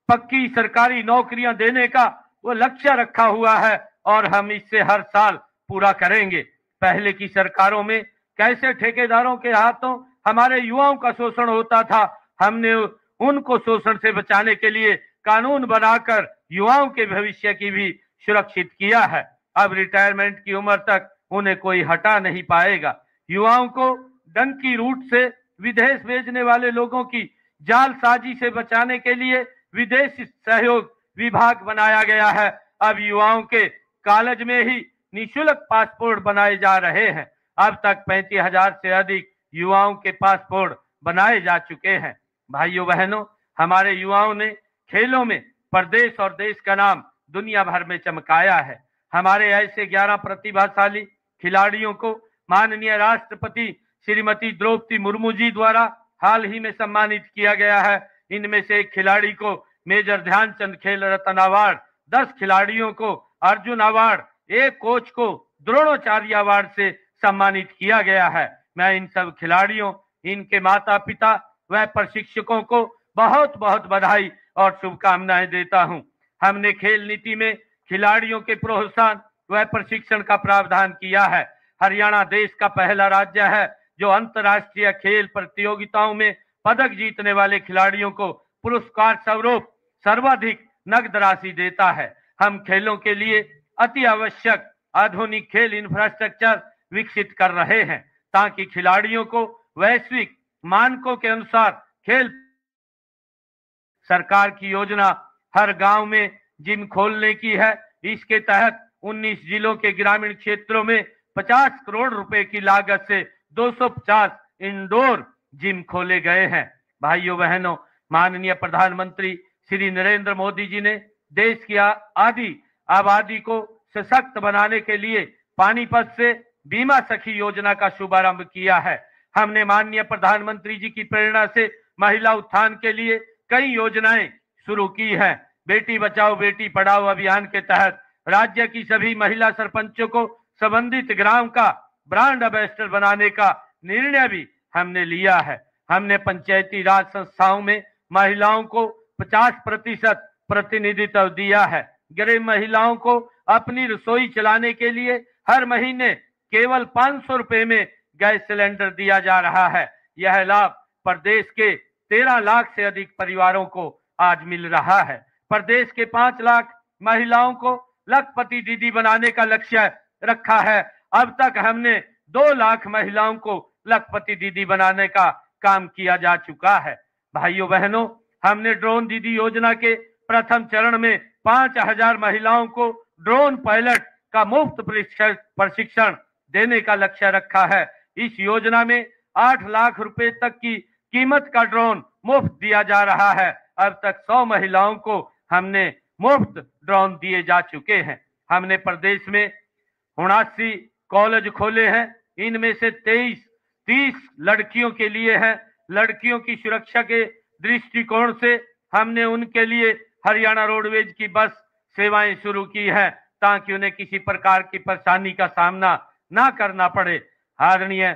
पक्की सरकारी नौकरियां देने का वो लक्ष्य रखा हुआ है और हम इससे हर साल पूरा करेंगे। पहले की सरकारों में कैसे ठेकेदारों के हाथों हमारे युवाओं का शोषण होता था, हमने उनको शोषण से बचाने के लिए कानून बनाकर युवाओं के भविष्य की भी सुरक्षित किया है। अब रिटायरमेंट की उम्र तक उन्हें कोई हटा नहीं पाएगा। युवाओं को डंकी रूट से विदेश भेजने वाले लोगों की जालसाजी से बचाने के लिए विदेश सहयोग विभाग बनाया गया है। अब युवाओं के कॉलेज में ही निःशुल्क पासपोर्ट बनाए जा रहे हैं। अब तक 35,000 से अधिक युवाओं के पासपोर्ट बनाए जा चुके हैं। भाइयों बहनों, हमारे युवाओं ने खेलों में प्रदेश और देश का नाम दुनिया भर में चमकाया है। हमारे ऐसे 11 प्रतिभाशाली खिलाड़ियों को माननीय राष्ट्रपति श्रीमती द्रौपदी मुर्मू जी द्वारा हाल ही में सम्मानित किया गया है। इनमें से एक खिलाड़ी को मेजर ध्यानचंद खेल रत्न अवार्ड, 10 खिलाड़ियों को अर्जुन अवार्ड, 1 कोच को द्रोणाचार्य अवार्ड से सम्मानित किया गया है। मैं इन सब खिलाड़ियों, इनके माता पिता व प्रशिक्षकों को बहुत बहुत बधाई और शुभकामनाएं देता हूं। हमने खेल नीति में खिलाड़ियों के प्रोत्साहन व प्रशिक्षण का प्रावधान किया है। हरियाणा देश का पहला राज्य है जो अंतर्राष्ट्रीय खेल प्रतियोगिताओं में पदक जीतने वाले खिलाड़ियों को पुरस्कार स्वरूप सर्वाधिक नगद राशि देता है। हम खेलों के लिए अति आवश्यक आधुनिक खेल इंफ्रास्ट्रक्चर विकसित कर रहे हैं ताकि खिलाड़ियों को वैश्विक मानकों के अनुसार खेल। सरकार की योजना हर गांव में जिम खोलने की है। इसके तहत 19 जिलों के ग्रामीण क्षेत्रों में 50 करोड़ रुपए की लागत से 250 इंडोर जिम खोले गए हैं। भाइयों बहनों, माननीय प्रधानमंत्री श्री नरेंद्र मोदी जी ने देश की आबादी को सशक्त बनाने के लिए पानीपत से बीमा सखी योजना का शुभारंभ किया है। हमने माननीय प्रधानमंत्री जी की प्रेरणा से महिला उत्थान के लिए कई योजनाएं शुरू की है। बेटी बचाओ बेटी पढ़ाओ अभियान के तहत राज्य की सभी महिला सरपंचों को संबंधित ग्राम का ब्रांड एम्बेसडर बनाने का निर्णय भी हमने लिया है। हमने पंचायती राज संस्थाओं में महिलाओं को 50% प्रतिनिधित्व दिया है। गरीब महिलाओं को अपनी रसोई चलाने के लिए हर महीने केवल 500 रुपए में गैस सिलेंडर दिया जा रहा है। यह लाभ प्रदेश के 13 लाख से अधिक परिवारों को आज मिल रहा है। प्रदेश के 5 लाख महिलाओं को लखपति दीदी बनाने का लक्ष्य रखा है। अब तक हमने 2 लाख महिलाओं को लखपति दीदी बनाने का काम किया जा चुका है। भाइयों बहनों, हमने ड्रोन दीदी योजना के प्रथम चरण में 5000 महिलाओं को ड्रोन पायलट का मुफ्त प्रशिक्षण देने का लक्ष्य रखा है। इस योजना में 8 लाख रुपए तक की कीमत का ड्रोन मुफ्त दिया जा रहा है। अब तक 100 महिलाओं को हमने मुफ्त ड्रोन दिए जा चुके हैं। हमने प्रदेश में 79 कॉलेज खोले हैं। इनमें से 30 लड़कियों के लिए हैं। लड़कियों की सुरक्षा के दृष्टिकोण से हमने उनके लिए हरियाणा रोडवेज की बस सेवाएं शुरू की है ताकि उन्हें किसी प्रकार की परेशानी का सामना ना करना पड़े। आदरणीय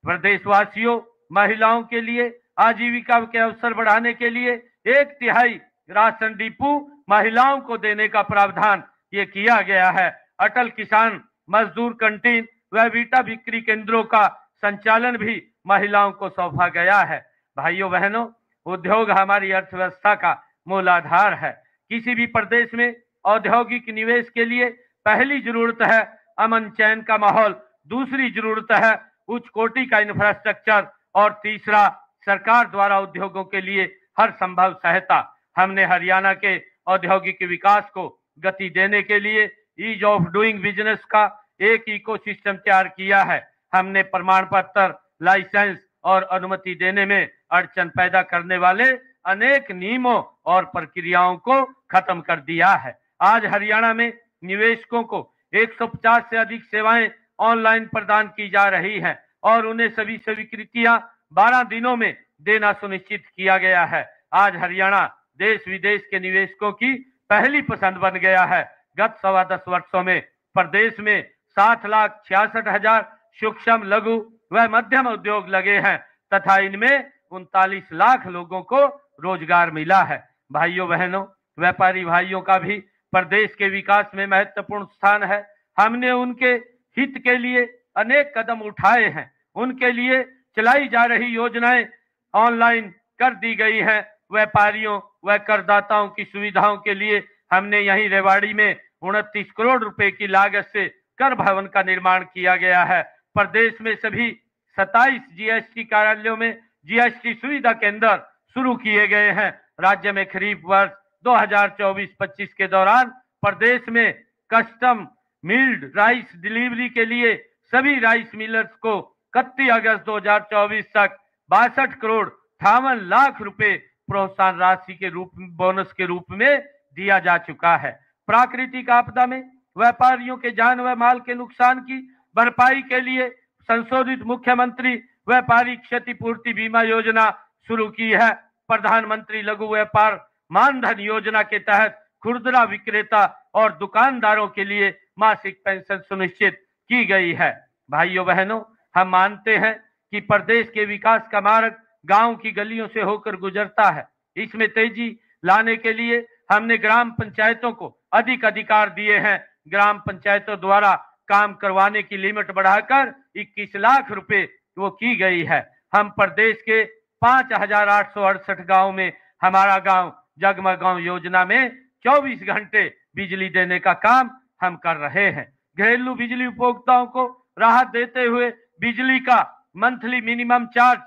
प्रदेशवासियों, महिलाओं के लिए आजीविका के अवसर बढ़ाने के लिए 1/3 राशन डिपो महिलाओं को देने का प्रावधान ये किया गया है। अटल किसान मजदूर कैंटीन व वीटा बिक्री केंद्रों का संचालन भी महिलाओं को सौंपा गया है। भाइयों बहनों, उद्योग हमारी अर्थव्यवस्था का मूल आधार है। किसी भी प्रदेश में औद्योगिक निवेश के लिए पहली जरूरत है अमन चैन का माहौल, दूसरी जरूरत है उच्च कोटि का इंफ्रास्ट्रक्चर और तीसरा सरकार द्वारा उद्योगों के लिए हर संभव सहायता। हमने हरियाणा के औद्योगिक विकास को गति देने के लिए ईज ऑफ डूइंग बिजनेस का एक इकोसिस्टम तैयार किया है। हमने प्रमाण पत्र, लाइसेंस और अनुमति देने में अड़चन पैदा करने वाले अनेक नियमों और प्रक्रियाओं को खत्म कर दिया है। आज हरियाणा में निवेशकों को 150 से अधिक सेवाएं ऑनलाइन प्रदान की जा रही हैं और उन्हें सभी स्वीकृतियां 12 दिनों में देना सुनिश्चित किया गया है। आज हरियाणा देश विदेश के निवेशकों की पहली पसंद बन गया है। गत 10.25 वर्षों में प्रदेश में 7,66,000 सूक्ष्म लघु व मध्यम उद्योग लगे हैं तथा इनमें 39 लाख लोगों को रोजगार मिला है। भाइयों बहनों, व्यापारी भाइयों का भी प्रदेश के विकास में महत्वपूर्ण स्थान है। हमने उनके हित के लिए अनेक कदम उठाए हैं। उनके लिए चलाई जा रही योजनाएं ऑनलाइन कर दी गई हैं। व्यापारियों व करदाताओं की सुविधाओं के लिए हमने यहीं रेवाड़ी में 29 करोड़ रुपए की लागत से कर भवन का निर्माण किया गया है। प्रदेश में सभी 27 जीएसटी कार्यालयों में जीएसटी सुविधा केंद्र शुरू किए गए हैं। राज्य में खरीफ वर्ष 2024-25 के दौरान प्रदेश में कस्टम मिल्ड राइस डिलीवरी के लिए सभी राइस मिलर्स को 31 अगस्त 2024 तक 62 करोड़ 58 लाख रुपए प्रोत्साहन राशि के रूप में बोनस के रूप में दिया जा चुका है। प्राकृतिक आपदा में व्यापारियों के जान व माल के नुकसान की भरपाई के लिए संशोधित मुख्यमंत्री व्यापारी क्षतिपूर्ति बीमा योजना शुरू की है। प्रधानमंत्री लघु व्यापार मानधन योजना के तहत खुदरा विक्रेता और दुकानदारों के लिए मासिक पेंशन सुनिश्चित की गई है। भाइयों बहनों, हम मानते हैं कि प्रदेश के विकास का मार्ग गांव की गलियों से होकर गुजरता है। इसमें तेजी लाने के लिए हमने ग्राम पंचायतों को अधिक अधिकार दिए हैं। ग्राम पंचायतों द्वारा काम करवाने की लिमिट बढ़ाकर 21 लाख रुपए वो की गई है। हम प्रदेश के 5,868 गांव में हमारा गांव जगमग गांव योजना में 24 घंटे बिजली देने का काम हम कर रहे हैं। घरेलू बिजली उपभोक्ताओं को राहत देते हुए बिजली का मंथली मिनिमम चार्ज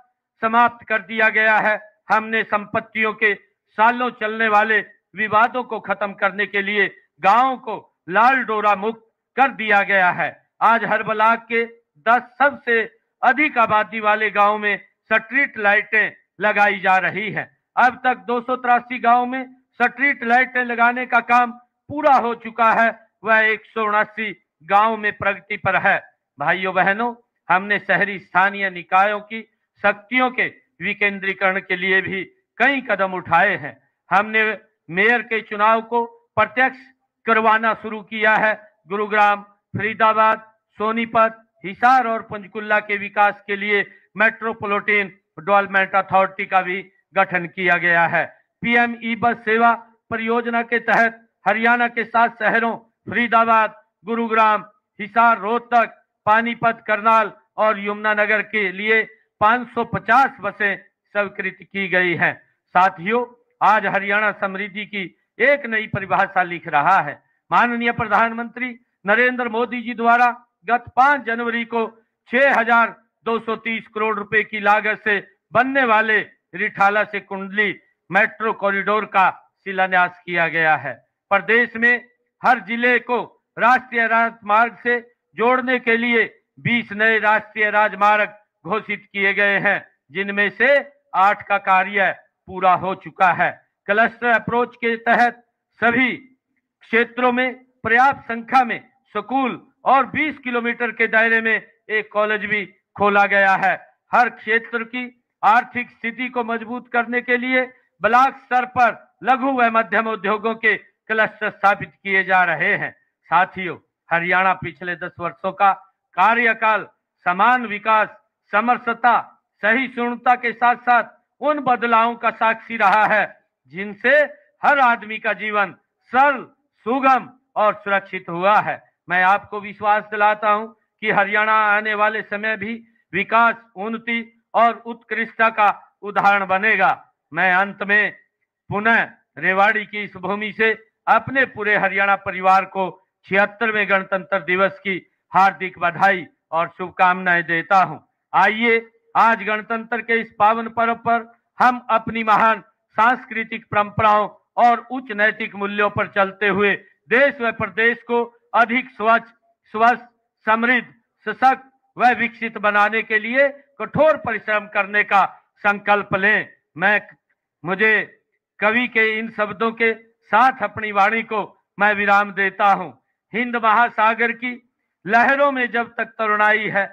समाप्त कर दिया गया है। हमने संपत्तियों के सालों चलने वाले विवादों को खत्म करने के लिए गांवों को लाल डोरा मुक्त कर दिया गया है। आज हर ब्लॉक के 10 सबसे अधिक आबादी वाले गांव में स्ट्रीट लाइटें लगाई जा रही है। अब तक 283 गांव में स्ट्रीट लाइटें लगाने का काम पूरा हो चुका है। वह 179 गांव में प्रगति पर है। भाइयों बहनों, हमने शहरी स्थानीय निकायों की शक्तियों के विकेंद्रीकरण के लिए भी कई कदम उठाए हैं। हमने मेयर के चुनाव को प्रत्यक्ष करवाना शुरू किया है। गुरुग्राम, फरीदाबाद, सोनीपत, हिसार और पंचकुला के विकास के लिए मेट्रोपॉलिटन डेवलपमेंट अथॉरिटी का भी गठन किया गया है। पीएम ई बस सेवा परियोजना के तहत हरियाणा के 7 शहरों फरीदाबाद, गुरुग्राम, हिसार, रोहतक, पानीपत, करनाल और यमुनानगर के लिए 550 बसें स्वीकृत की गई हैं। साथियों, आज हरियाणा समृद्धि की एक नई परिभाषा लिख रहा है। माननीय प्रधानमंत्री नरेंद्र मोदी जी द्वारा गत 5 जनवरी को 6,230 करोड़ रुपए की लागत से बनने वाले रिठाला से कुंडली मेट्रो कॉरिडोर का शिलान्यास किया गया है। प्रदेश में हर जिले को राष्ट्रीय राजमार्ग से जोड़ने के लिए 20 नए राष्ट्रीय राजमार्ग घोषित किए गए हैं, जिनमें से 8 का कार्य पूरा हो चुका है। क्लस्टर अप्रोच के तहत सभी क्षेत्रों में पर्याप्त संख्या में स्कूल और 20 किलोमीटर के दायरे में एक कॉलेज भी खोला गया है। हर क्षेत्र की आर्थिक स्थिति को मजबूत करने के लिए ब्लॉक स्तर पर लघु व मध्यम उद्योगों के क्लस्टर स्थापित किए जा रहे हैं। साथियों, हरियाणा पिछले 10 वर्षों का कार्यकाल समान विकास, समरसता, सहिष्णुता के साथ साथ उन बदलावों का साक्षी रहा है जिनसे हर आदमी का जीवन सरल, सुगम और सुरक्षित हुआ है। मैं आपको विश्वास दिलाता हूं कि हरियाणा आने वाले समय भी विकास, उन्नति और उत्कृष्टता का उदाहरण बनेगा। मैं अंत में पुनः रेवाड़ी की इस भूमि से अपने पूरे हरियाणा परिवार को 76वें गणतंत्र दिवस की हार्दिक बधाई और शुभकामनाएं देता हूं। आइए आज गणतंत्र के इस पावन पर्व पर हम अपनी महान सांस्कृतिक परंपराओं और उच्च नैतिक मूल्यों पर चलते हुए देश व प्रदेश को अधिक स्वच्छ, स्वस्थ, समृद्ध, सशक्त व विकसित बनाने के लिए कठोर परिश्रम करने का संकल्प लें। मुझे कवि के इन शब्दों के साथ अपनी वाणी को मैं विराम देता हूं। हिंद महासागर की लहरों में जब तक तरुणाई है,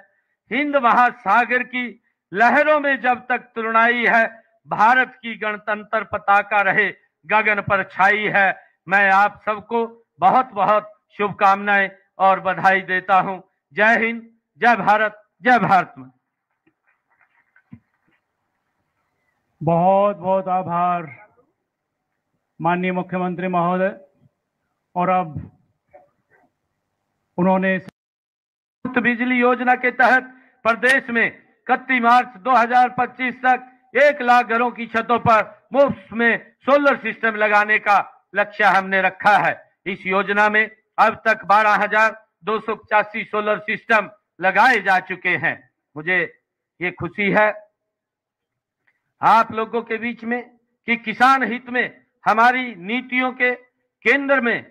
हिंद महासागर की लहरों में जब तक तरुणाई है, भारत की गणतंत्र पताका रहे गगन पर छाई है। मैं आप सबको बहुत बहुत शुभकामनाएं और बधाई देता हूं। जय हिंद, जय भारत, जय भारत मां। बहुत बहुत आभार माननीय मुख्यमंत्री महोदय। और अब उन्होंने बिजली योजना के तहत प्रदेश में 31 मार्च 2025 तक 1 लाख घरों की छतों पर मुफ्त में सोलर सिस्टम लगाने का लक्ष्य हमने रखा है। इस योजना में अब तक 12,285 सोलर सिस्टम लगाए जा चुके हैं। मुझे ये खुशी है आप लोगों के बीच में कि किसान हित में हमारी नीतियों के केंद्र में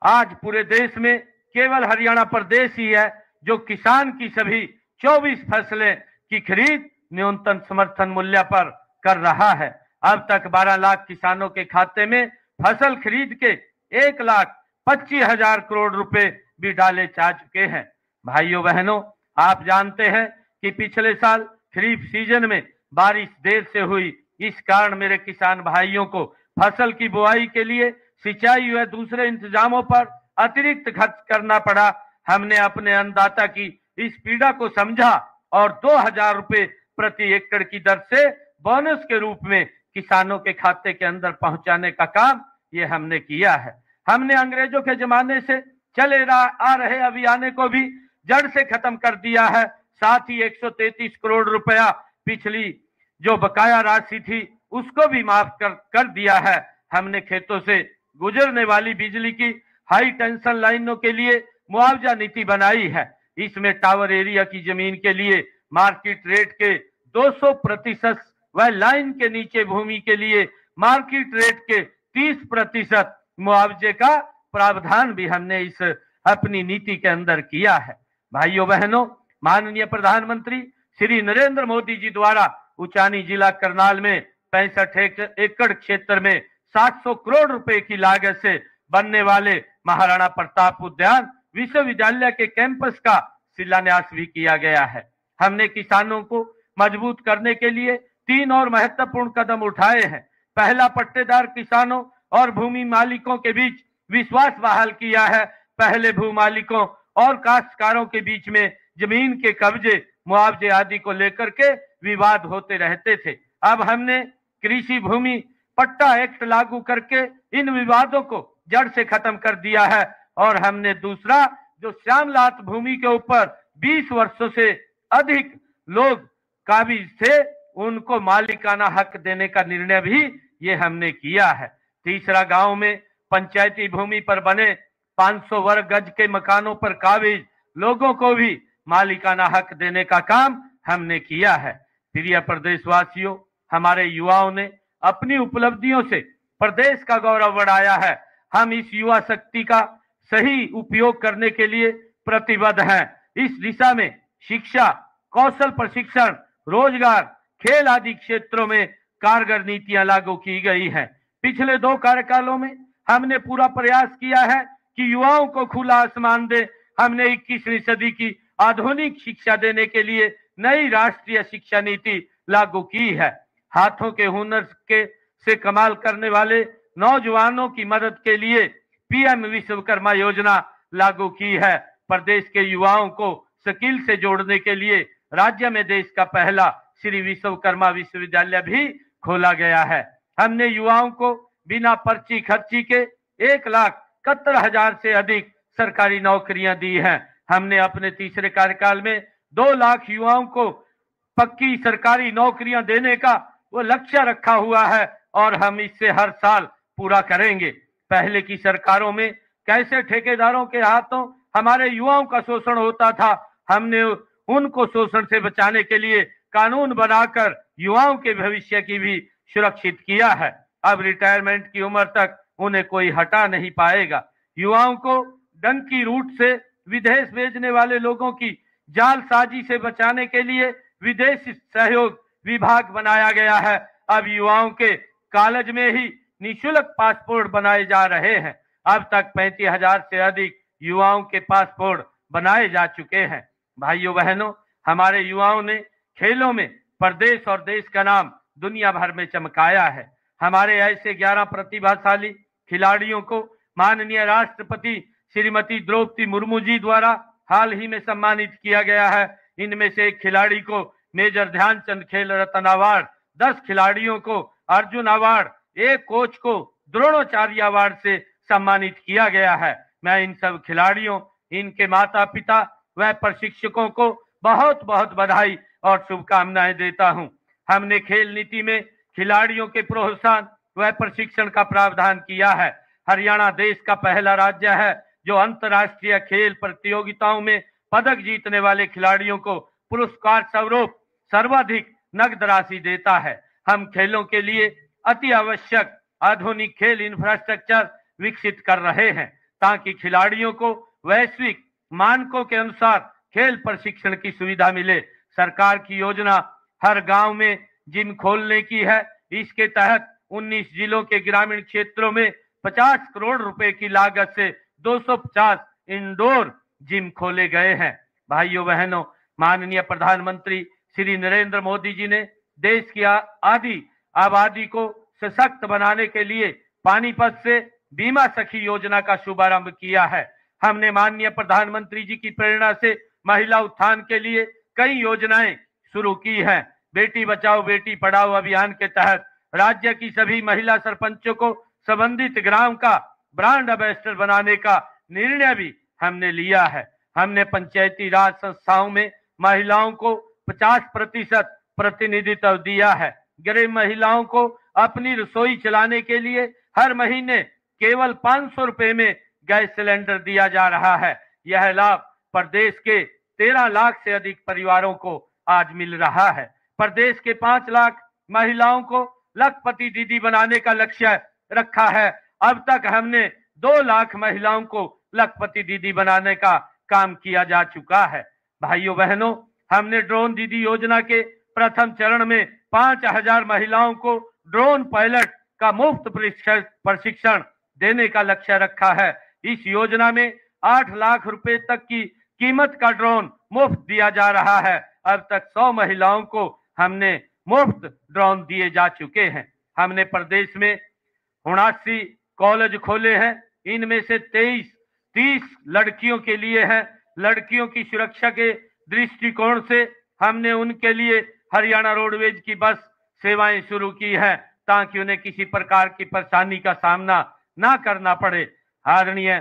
आज पूरे देश में केवल हरियाणा प्रदेश ही है जो किसान की सभी 24 फसलें की खरीद न्यूनतम समर्थन मूल्य पर कर रहा है। अब तक 12 लाख किसानों के खाते में फसल खरीद के 1,25,000 करोड़ रुपए भी डाले जा चुके हैं। भाइयों बहनों, आप जानते हैं कि पिछले साल खरीफ सीजन में बारिश देर से हुई, इस कारण मेरे किसान भाइयों को फसल की बुआई के लिए सिंचाई व दूसरे इंतजामों पर अतिरिक्त खर्च करना पड़ा। हमने अपने अन्नदाता की इस पीड़ा को समझा और 2,000 रुपए प्रति एकड़ की दर से बोनस के रूप में किसानों के खाते के अंदर पहुंचाने का काम ये हमने किया है। हमने अंग्रेजों के जमाने से चले आ रहे अभियान को भी जड़ से खत्म कर दिया है। साथ ही 133 करोड़ रुपया पिछली जो बकाया राशि थी उसको भी माफ कर दिया है। हमने खेतों से गुजरने वाली बिजली की हाई टेंशन लाइनों के लिए मुआवजा नीति बनाई है। इसमें टावर एरिया की जमीन के लिए मार्केट रेट के 200% व लाइन के नीचे भूमि के लिए मार्केट रेट के 30% मुआवजे का प्रावधान भी हमने इस अपनी नीति के अंदर किया है। भाइयों बहनों, माननीय प्रधानमंत्री श्री नरेंद्र मोदी जी द्वारा उचानी जिला करनाल में 65 एकड़ क्षेत्र में 700 करोड़ रुपए की लागत से बनने वाले महाराणा प्रताप उद्यान विश्वविद्यालय के कैंपस का शिलान्यास भी किया गया है। हमने किसानों को मजबूत करने के लिए 3 और महत्वपूर्ण कदम उठाए हैं। पहला, पट्टेदार किसानों और भूमि मालिकों के बीच विश्वास बहाल किया है। पहले भू मालिकों और काश्तकारों के बीच में जमीन के कब्जे, मुआवजे आदि को लेकर के विवाद होते रहते थे। अब हमने कृषि भूमि पट्टा एक्ट लागू करके इन विवादों को जड़ से खत्म कर दिया है। और हमने दूसरा, जो श्यामलात भूमि के ऊपर 20 वर्षों से अधिक लोग काबिज थे, उनको मालिकाना हक देने का निर्णय भी ये हमने किया है। तीसरा, गांव में पंचायती भूमि पर बने 500 वर्ग गज के मकानों पर काबिज लोगों को भी मालिकाना हक देने का काम हमने किया है। प्रिय प्रदेशवासियों, हमारे युवाओं ने अपनी उपलब्धियों से प्रदेश का गौरव बढ़ाया है। हम इस युवा शक्ति का सही उपयोग करने के लिए प्रतिबद्ध हैं। इस दिशा में शिक्षा, कौशल प्रशिक्षण, रोजगार, खेल आदि क्षेत्रों में कारगर नीतियां लागू की गई हैं। पिछले 2 कार्यकालों में हमने पूरा प्रयास किया है कि युवाओं को खुला आसमान दे। हमने 21वीं सदी की आधुनिक शिक्षा देने के लिए नई राष्ट्रीय शिक्षा नीति लागू की है। हाथों के हुनर से कमाल करने वाले नौजवानों की मदद के लिए पीएम विश्वकर्मा योजना लागू की है। प्रदेश के युवाओं को स्किल से जोड़ने के लिए राज्य में देश का पहला श्री विश्वकर्मा विश्वविद्यालय भी खोला गया है। हमने युवाओं को बिना पर्ची खर्ची के 1,71,000 से अधिक सरकारी नौकरियां दी हैं। हमने अपने तीसरे कार्यकाल में 2 लाख युवाओं को पक्की सरकारी नौकरियां देने का वो लक्ष्य रखा हुआ है और हम इससे हर साल पूरा करेंगे। पहले की सरकारों में कैसे ठेकेदारों के हाथों हमारे युवाओं का शोषण होता था, हमने उनको शोषण से बचाने के लिए कानून बनाकर युवाओं के भविष्य की भी सुरक्षित किया है। अब रिटायरमेंट की उम्र तक उन्हें कोई हटा नहीं पाएगा। युवाओं को डंकी रूट से विदेश भेजने वाले लोगों की जालसाजी से बचाने के लिए विदेश सहयोग विभाग बनाया गया है। अब युवाओं के कॉलेज में ही निःशुल्क पासपोर्ट बनाए जा रहे हैं। अब तक 35,000 से अधिक युवाओं के पासपोर्ट बनाए जा चुके हैं। भाइयों बहनों, हमारे युवाओं ने खेलों में प्रदेश और देश का नाम दुनिया भर में चमकाया है। हमारे ऐसे 11 प्रतिभाशाली खिलाड़ियों को माननीय राष्ट्रपति श्रीमती द्रौपदी मुर्मू जी द्वारा हाल ही में सम्मानित किया गया है। इनमें से एक खिलाड़ी को मेजर ध्यानचंद खेल रत्न अवार्ड, 10 खिलाड़ियों को अर्जुन अवार्ड, 1 कोच को द्रोणाचार्य अवार्ड से सम्मानित किया गया है। मैं इन सब खिलाड़ियों, इनके माता पिता व प्रशिक्षकों को बहुत बहुत बधाई और शुभकामनाएं देता हूं। हमने खेल नीति में खिलाड़ियों के प्रोत्साहन व प्रशिक्षण का प्रावधान किया है। हरियाणा देश का पहला राज्य है जो अंतर्राष्ट्रीय खेल प्रतियोगिताओं में पदक जीतने वाले खिलाड़ियों को पुरस्कार स्वरूप सर्वाधिक नगद राशि देता है। हम खेलों के लिए अति आवश्यक आधुनिक खेल इंफ्रास्ट्रक्चर विकसित कर रहे हैं ताकि खिलाड़ियों को वैश्विक मानकों के अनुसार खेल प्रशिक्षण की सुविधा मिले। सरकार की योजना हर गांव में जिम खोलने की है। इसके तहत 19 जिलों के ग्रामीण क्षेत्रों में 50 करोड़ रुपए की लागत से 250 इंडोर जिम खोले गए हैं। भाइयों बहनों, माननीय प्रधानमंत्री श्री नरेंद्र मोदी जी ने देश की आधी आबादी को सशक्त बनाने के लिए पानीपत से बीमा सखी योजना का शुभारंभ किया है। हमने माननीय प्रधानमंत्री जी की प्रेरणा से महिला उत्थान के लिए कई योजनाएं शुरू की हैं। बेटी बचाओ बेटी पढ़ाओ अभियान के तहत राज्य की सभी महिला सरपंचों को संबंधित ग्राम का ब्रांड एम्बेसडर बनाने का निर्णय भी हमने लिया है। हमने पंचायती राज संस्थाओं में महिलाओं को 50% प्रतिनिधित्व दिया है। गरीब महिलाओं को अपनी रसोई चलाने के लिए हर महीने केवल 500 रुपए में गैस सिलेंडर दिया जा रहा है। यह लाभ प्रदेश के 13 लाख से अधिक परिवारों को आज मिल रहा है। प्रदेश के 5 लाख महिलाओं को लखपति दीदी बनाने का लक्ष्य रखा है। अब तक हमने 2 लाख महिलाओं को लखपति दीदी बनाने का काम किया जा चुका है। भाइयों बहनों, हमने ड्रोन दीदी योजना के प्रथम चरण में 5000 महिलाओं को ड्रोन पायलट का मुफ्त प्रशिक्षण देने का लक्ष्य रखा है। इस योजना में 8 लाख रुपए तक की कीमत का ड्रोन मुफ्त दिया जा रहा है। अब तक 100 महिलाओं को हमने मुफ्त ड्रोन दिए जा चुके हैं। हमने प्रदेश में 79 कॉलेज खोले हैं। इनमें से 30 लड़कियों के लिए है। लड़कियों की सुरक्षा के दृष्टिकोण से हमने उनके लिए हरियाणा रोडवेज की बस सेवाएं शुरू की है, ताकि उन्हें किसी प्रकार की परेशानी का सामना ना करना पड़े। आदरणीय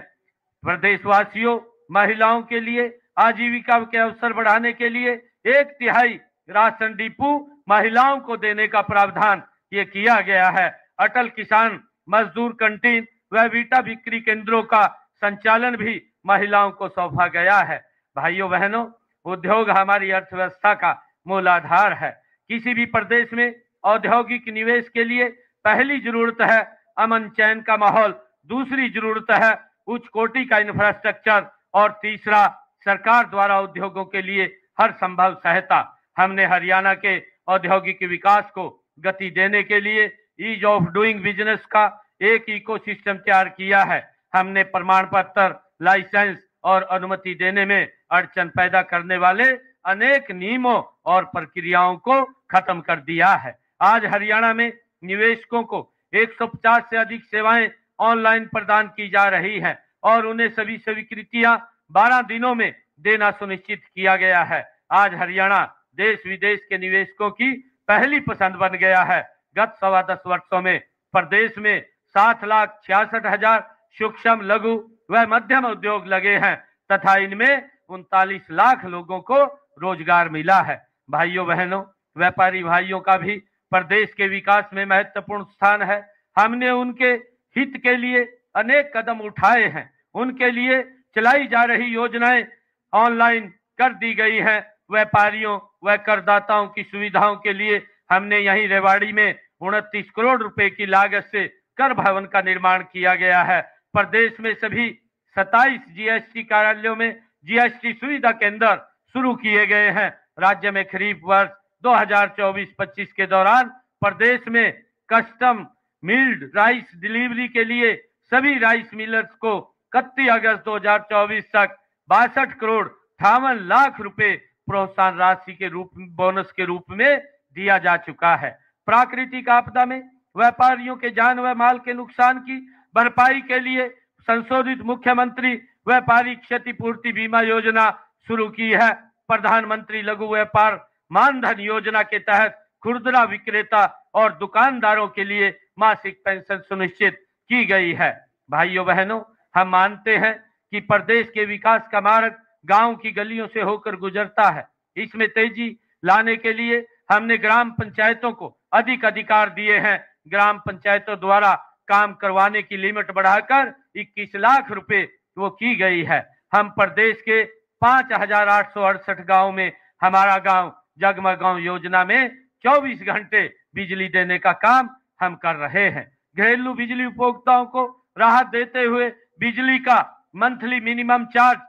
प्रदेशवासियों, महिलाओं के लिए आजीविका के अवसर बढ़ाने के लिए 1/3 राशन डिपो महिलाओं को देने का प्रावधान ये किया गया है। अटल किसान मजदूर कैंटीन व वीटा बिक्री केंद्रों का संचालन भी महिलाओं को सौंपा गया है। भाइयों बहनों, उद्योग हमारी अर्थव्यवस्था का मूल आधार है। किसी भी प्रदेश में औद्योगिक निवेश के लिए पहली जरूरत है अमन चैन का माहौल, दूसरी जरूरत है उच्च कोटि का इंफ्रास्ट्रक्चर और तीसरा सरकार द्वारा उद्योगों के लिए हर संभव सहायता। हमने हरियाणा के औद्योगिक विकास को गति देने के लिए ईज ऑफ डूइंग बिजनेस का एक इकोसिस्टम तैयार किया है। हमने प्रमाण पत्र, लाइसेंस और अनुमति देने में अड़चन पैदा करने वाले अनेक नियमों और प्रक्रियाओं को खत्म कर दिया है। आज हरियाणा में निवेशकों को 150 से अधिक सेवाएं ऑनलाइन प्रदान की जा रही हैं और उन्हें सभी स्वीकृतियां 12 दिनों में देना सुनिश्चित किया गया है। आज हरियाणा देश विदेश के निवेशकों की पहली पसंद बन गया है। गत 10.25 वर्षों में प्रदेश में 7,66,000 सूक्ष्म, लघु व मध्यम उद्योग लगे हैं तथा इनमें 39 लाख लोगों को रोजगार मिला है। भाइयों बहनों, व्यापारी भाइयों का भी प्रदेश के विकास में महत्वपूर्ण स्थान है। हमने उनके हित के लिए अनेक कदम उठाए हैं। उनके लिए चलाई जा रही योजनाएं ऑनलाइन कर दी गई हैं। व्यापारियों व करदाताओं की सुविधाओं के लिए हमने यहीं रेवाड़ी में 29 करोड़ रुपए की लागत से कर भवन का निर्माण किया गया है। प्रदेश में सभी 27 जीएसटी कार्यालयों में जीएसटी सुविधा केंद्र शुरू किए गए हैं। राज्य में खरीफ वर्ष 2024-25 के दौरान प्रदेश में कस्टम मिल्ड राइस डिलीवरी के लिए सभी राइस मिलर्स को 31 अगस्त 2024 तक 62 करोड़ 58 लाख रुपए प्रोत्साहन राशि के रूप में बोनस के रूप में दिया जा चुका है। प्राकृतिक आपदा में व्यापारियों के जान व माल के नुकसान की भरपाई के लिए संशोधित मुख्यमंत्री व्यापारी क्षतिपूर्ति बीमा योजना शुरू की है। प्रधानमंत्री लघु व्यापार मानधन योजना के तहत खुदरा विक्रेता और दुकानदारों के लिए मासिक पेंशन सुनिश्चित की गई है। भाइयों बहनों, हम मानते हैं कि प्रदेश के विकास का मार्ग गांव की गलियों से होकर गुजरता है। इसमें तेजी लाने के लिए हमने ग्राम पंचायतों को अधिक अधिकार दिए हैं। ग्राम पंचायतों द्वारा काम करवाने की लिमिट बढ़ाकर 21 लाख रुपए वो की गई है। हम प्रदेश के 5,868 गांव में हमारा गांव जगमग गांव योजना में 24 घंटे बिजली देने का काम हम कर रहे हैं। घरेलू बिजली उपभोक्ताओं को राहत देते हुए बिजली का मंथली मिनिमम चार्ज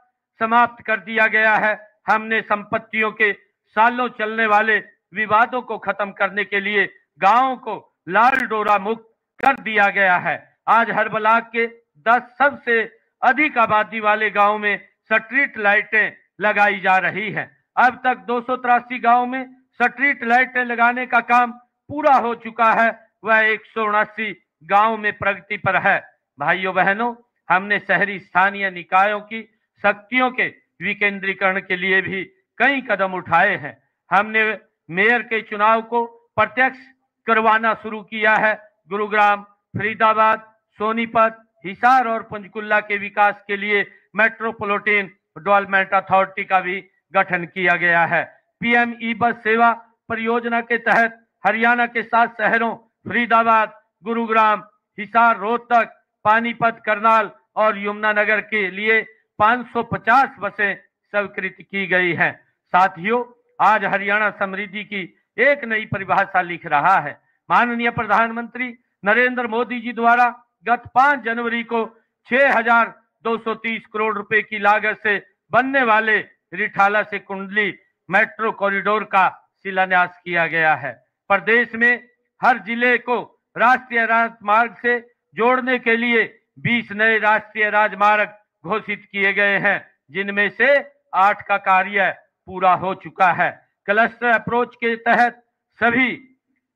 समाप्त कर दिया गया है। हमने संपत्तियों के सालों चलने वाले विवादों को खत्म करने के लिए गांवों को लाल डोरा मुक्त कर दिया गया है। आज हर ब्लॉक के 10 सबसे अधिक आबादी वाले गांव में स्ट्रीट लाइटें लगाई जा रही हैं। अब तक 283 गांव में स्ट्रीट लाइटें लगाने का काम पूरा हो चुका है। वह 179 गांव में प्रगति पर है। भाइयों बहनों, हमने शहरी स्थानीय निकायों की शक्तियों के विकेंद्रीकरण के लिए भी कई कदम उठाए हैं। हमने मेयर के चुनाव को प्रत्यक्ष करवाना शुरू किया है। गुरुग्राम, फरीदाबाद, सोनीपत, हिसार और पंचकुला के विकास के लिए मेट्रोपॉलिटन डेवलपमेंट अथॉरिटी का भी गठन किया गया है। पीएम ई बस सेवा परियोजना के तहत हरियाणा के 7 शहरों फरीदाबाद, गुरुग्राम, हिसार, रोहतक, पानीपत, करनाल और यमुनानगर के लिए 550 बसें स्वीकृत की गई हैं। साथियों, आज हरियाणा समृद्धि की एक नई परिभाषा लिख रहा है। माननीय प्रधानमंत्री नरेंद्र मोदी जी द्वारा गत 5 जनवरी को 6,230 करोड़ रुपए की लागत से बनने वाले रिठाला से कुंडली मेट्रो कॉरिडोर का शिलान्यास किया गया है। प्रदेश में हर जिले को राष्ट्रीय राजमार्ग से जोड़ने के लिए 20 नए राष्ट्रीय राजमार्ग घोषित किए गए हैं, जिनमें से 8 का कार्य पूरा हो चुका है। क्लस्टर अप्रोच के तहत सभी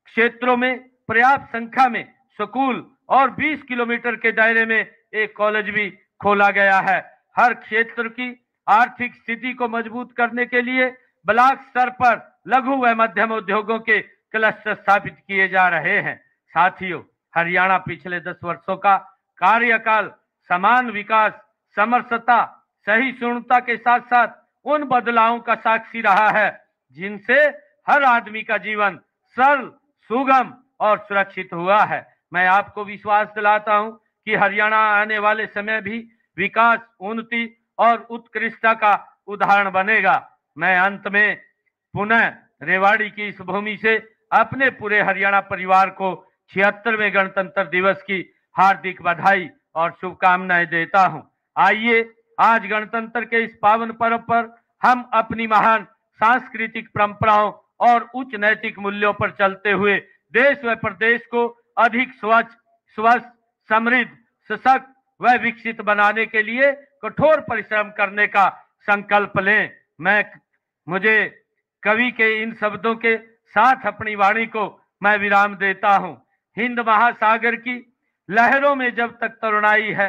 क्षेत्रों में पर्याप्त संख्या में स्कूल और 20 किलोमीटर के दायरे में एक कॉलेज भी खोला गया है। हर क्षेत्र की आर्थिक स्थिति को मजबूत करने के लिए ब्लॉक स्तर पर लघु व मध्यम उद्योगों के क्लस्टर स्थापित किए जा रहे हैं। साथियों, हरियाणा पिछले 10 वर्षों का कार्यकाल समान विकास, समरसता, सहिष्णुता के साथ साथ उन बदलावों का साक्षी रहा है जिनसे हर आदमी का जीवन सरल, सुगम और सुरक्षित हुआ है। मैं आपको विश्वास दिलाता हूं कि हरियाणा आने वाले समय भी विकास, उन्नति और उत्कृष्टता का उदाहरण बनेगा। मैं अंत में पुनः रेवाड़ी की इस भूमि से अपने पूरे हरियाणा परिवार को 76वें गणतंत्र दिवस की हार्दिक बधाई और शुभकामनाएं देता हूं। आइए आज गणतंत्र के इस पावन पर्व पर हम अपनी महान सांस्कृतिक परंपराओं और उच्च नैतिक मूल्यों पर चलते हुए देश व प्रदेश को अधिक स्वच्छ, स्वस्थ, समृद्ध, सशक्त व विकसित बनाने के लिए कठोर परिश्रम करने का संकल्प लें। मुझे कवि के इन शब्दों के साथ अपनी वाणी को मैं विराम देता हूं। हिंद महासागर की लहरों में जब तक तरुणाई है,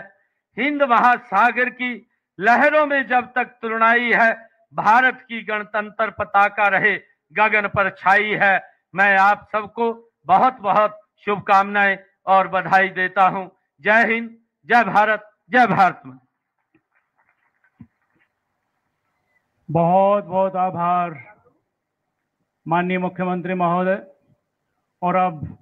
हिंद महासागर की लहरों में जब तक तरुणाई है, भारत की गणतंत्र पताका रहे गगन पर छाई है। मैं आप सबको बहुत बहुत शुभकामनाएं और बधाई देता हूं। जय हिंद, जय भारत, जय भारत मां। बहुत बहुत आभार माननीय मुख्यमंत्री महोदय। और अब